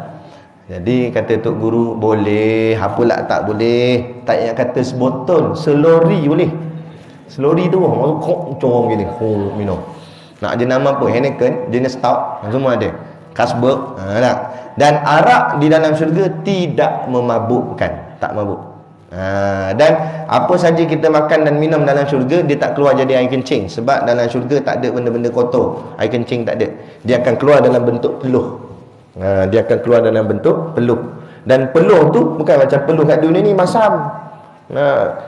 Jadi kata Tok Guru, boleh. Apalah tak boleh? Tak payah kata sebotol, selori boleh. Selori tu corong gini, minum. Nak ada nama apa? Heineken, jenis stout, semua ada. Carlsberg, dan arak di dalam syurga tidak memabukkan, tak mabuk. Dan apa saja kita makan dan minum dalam syurga, dia tak keluar jadi air kencing. Sebab dalam syurga tak ada benda-benda kotor. Air kencing tak ada. Dia akan keluar dalam bentuk peluh. Dia akan keluar dalam bentuk peluh. Dan peluh tu bukan macam peluh kat dunia ni masam.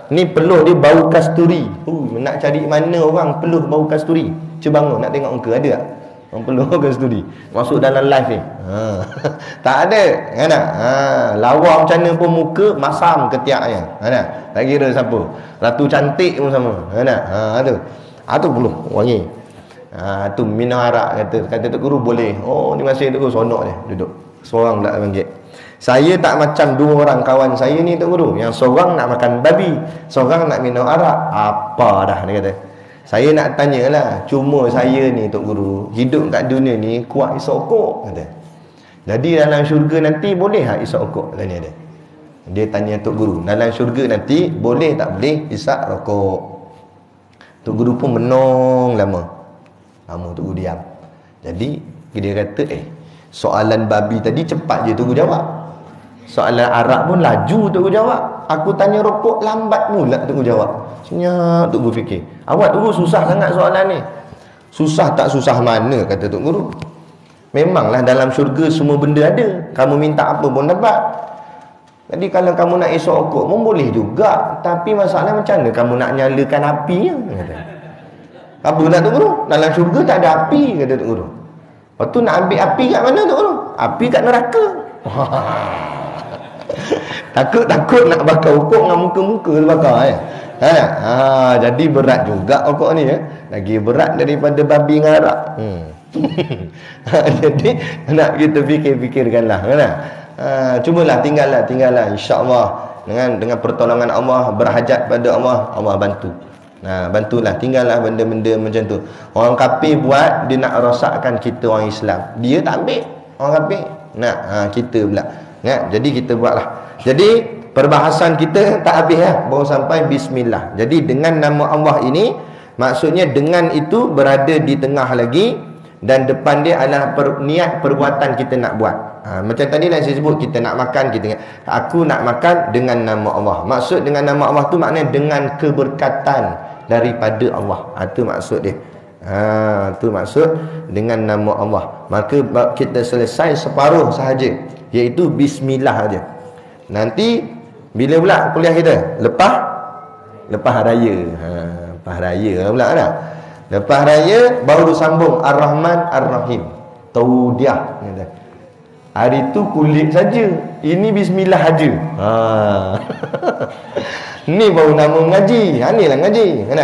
Ni peluh dia bau kasturi. Nak cari mana orang peluh bau kasturi? Cuba bangun nak tengok muka, ada tak? Orang peluh kasturi masuk dalam live ni. Tak ada, kan tak? Lawa macam mana pun muka masam ketiaknya, kan tak? Tak kira siapa. Ratu cantik pun sama, kan tak? Tu peluh wangi. Tu minum arak kata Tok Guru boleh. Oh ni masih Tok Guru sonok dia duduk. Seorang tak bangkit. Saya tak macam dua orang kawan saya ni Tok Guru. Yang seorang nak makan babi, seorang nak minum arak. Apa dah dia kata. Saya nak tanyalah, cuma saya ni Tok Guru hidup kat dunia ni kuat isap okok kata. Jadi dalam syurga nanti boleh tak isap okok? Tanya dia. Dia tanya Tok Guru, dalam syurga nanti boleh tak boleh isap rokok? Tok Guru pun menong lama Tok Guru diam. Jadi dia kata soalan babi tadi cepat je Tok Guru jawab. Soalan arak pun laju Tok Guru jawab. Aku tanya rokok lambat pula Tok Guru jawab. Senyap Tok Guru fikir, awak Tok Guru susah sangat soalan ni. Susah tak susah mana kata Tok Guru. Memanglah dalam syurga semua benda ada, kamu minta apa pun dapat. Jadi kalau kamu nak esok okok pun boleh juga, tapi masalah macam mana kamu nak nyalakan api kata. Apa nak Tok Guru? Dalam syurga tak ada api kata Tok Guru. Lepas tu nak ambil api kat mana Tok Guru? Api kat neraka. Takut nak bakar okok dengan muka-muka bakar jadi berat juga okok ni lagi berat daripada babi dengan arak. Jadi nak kita fikirkanlah kan. Cubalah tinggallah insya-Allah dengan pertolongan Allah, berhajat pada Allah bantu. Bantulah, tinggallah benda-benda macam tu. Orang kafir buat, dia nak rosakkan kita orang Islam. Dia tak ambil orang kafir. Kita pula. Jadi kita buatlah. Jadi perbahasan kita tak habis baru sampai bismillah. Jadi dengan nama Allah ini, maksudnya dengan itu berada di tengah lagi, dan depan dia adalah niat perbuatan kita nak buat. Macam tadi lah saya sebut, kita nak makan, aku nak makan dengan nama Allah. Maksud dengan nama Allah tu maknanya dengan keberkatan daripada Allah. Itu maksud dia. Itu maksud dengan nama Allah. Maka kita selesai separuh sahaja, iaitu bismillah aja. Nanti bila pula kuliah kita? Lepas raya. Lepas raya pula dah. Lepas raya baru sambung Ar-Rahman Ar-Rahim. Taudiah kata. Hari tu kulit saja. Ini bismillah aja. Ni baru nama mengaji. Ni lah ngaji. Kan?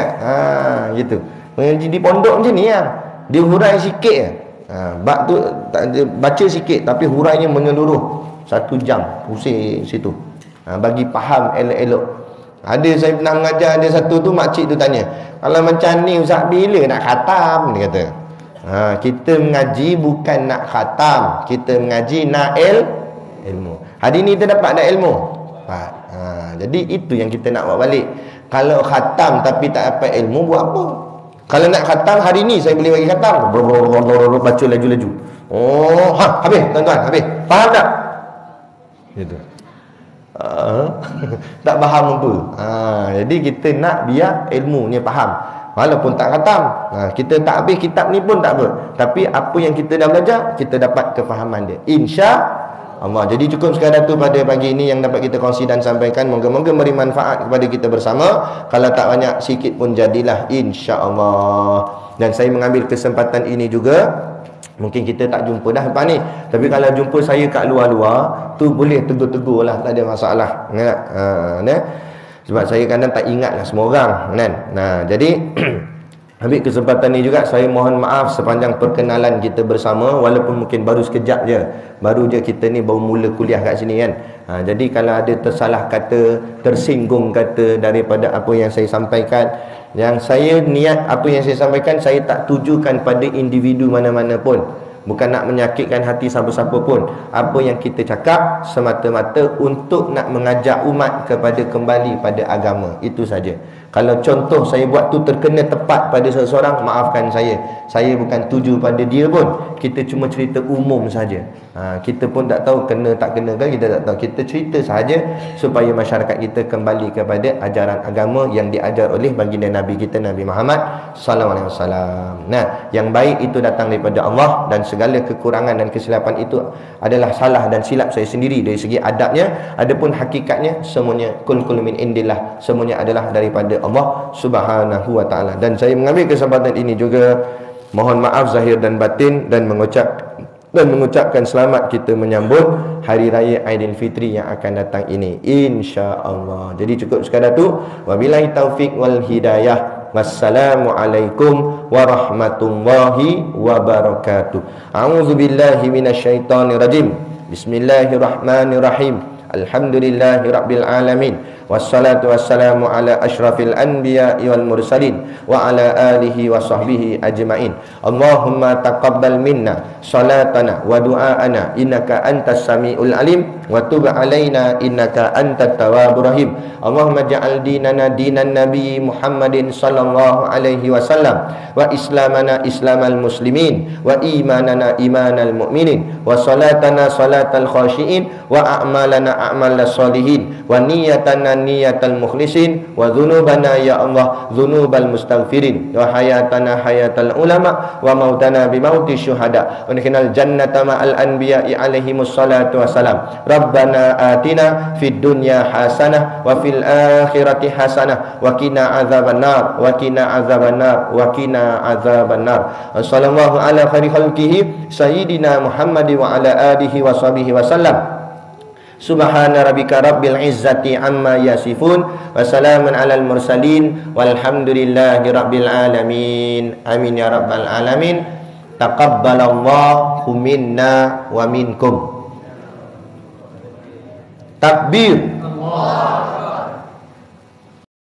Gitu. Mengaji di pondok macam ni dia hurai sikit bab tu baca sikit tapi hurainya menyeluruh 1 jam pusing situ. Bagi faham elok-elok. Ada saya pernah mengajar, ada satu tu makcik tu tanya, kalau macam ni Ustaz bila nak khatam? Dia kata, kita mengaji bukan nak khatam, kita mengaji nak ilmu. Hari ni kita dapat dah ilmu. Jadi itu yang kita nak buat balik. Kalau khatam tapi tak dapat ilmu, buat apa? Kalau nak khatam hari ni saya boleh bagi khatam, baca laju-laju. Habis tuan-tuan, habis. Faham tak? Gitu. Tak faham apa. Jadi kita nak biar ilmu ni faham. Walaupun tak khatam, kita tak habis kitab ni pun tak apa. Tapi apa yang kita dah belajar, kita dapat kefahaman dia, insya-Allah. Jadi cukup sekadar tu pada pagi ini yang dapat kita kongsi dan sampaikan. Moga-moga beri manfaat kepada kita bersama. Kalau tak banyak, sikit pun jadilah, insya-Allah. Dan saya mengambil kesempatan ini juga, mungkin kita tak jumpa dah lepas ni, tapi kalau jumpa saya kat luar-luar tu boleh tegur-tegur lah, tak ada masalah kan? Sebab saya kadang tak ingat lah semua orang kan? Jadi ambil kesempatan ni juga saya mohon maaf sepanjang perkenalan kita bersama, walaupun mungkin baru sekejap je, baru je kita ni baru mula kuliah kat sini kan. Jadi kalau ada tersalah kata, tersinggung kata daripada apa yang saya sampaikan, yang saya niat apa yang saya sampaikan, saya tak tujukan pada individu mana-mana pun, bukan nak menyakitkan hati siapa-siapa pun. Apa yang kita cakap semata-mata untuk nak mengajak umat kepada kembali pada agama, itu saja. Kalau contoh saya buat tu terkena tepat pada seseorang, maafkan saya. Saya bukan tuju pada dia pun. Kita cuma cerita umum saja. Kita pun tak tahu kena tak kena kan, kita tak tahu. Kita cerita sahaja supaya masyarakat kita kembali kepada ajaran agama yang diajar oleh baginda Nabi kita, Nabi Muhammad sallallahu alaihi wasallam. Yang baik itu datang daripada Allah, dan segala kekurangan dan kesilapan itu adalah salah dan silap saya sendiri dari segi adabnya. Adapun hakikatnya semuanya kul min indillah, semuanya adalah daripada Allah Subhanahu wa taala. Dan saya mengambil kesempatan ini juga mohon maaf zahir dan batin, dan mengucapkan selamat kita menyambut hari raya Aidilfitri yang akan datang ini, insya-Allah. Jadi cukup sekadar tu. Wabillahi taufik wal hidayah. Wassalamualaikum warahmatullahi wabarakatuh. A'udzubillahi minasyaitonirrajim. Bismillahirrahmanirrahim. Alhamdulillahirabbil alamin. Wassalatu wassalamu ala asyrafil anbiya'i wal mursalin wa ala alihi wa sahbihi ajma'in. Allahumma taqabbal minna salatana wa du'aana innaka antas samiul alim wa tub alaina innaka antat tawwabur rahim. Allahumma ja'al dinana dinan nabi Muhammadin sallallahu alaihi wasallam wa islamana islamal muslimin wa imanana imanal mu'minin wa salatana salatal khashiin wa a'malana a'malas solihin wa niyatana niyatal mukhlisin wa dhunubana ya Allah dhunubal mustaghfirin wa hayatana hayatal ulama wa mautana bimauti syuhada wa nikhnal jannata ma'al anbiya'i alaihimus salatu wassalam. Rabbana atina fid dunya hasanah wa fil akhirati hasanah wa qina adzabannar wa qina adzabannar wa qina adzabannar. Sallallahu ala khairi khalqihi sayyidina Muhammad wa ala alihi wa sahbihi wasallam. Subhana rabbika rabbil izzati amma yasifun wa salamun alal mursalin walhamdulillahi rabbil alamin. Amin ya rabbal alamin. Taqabbalallahu minna wa minkum. Takbir. Allah.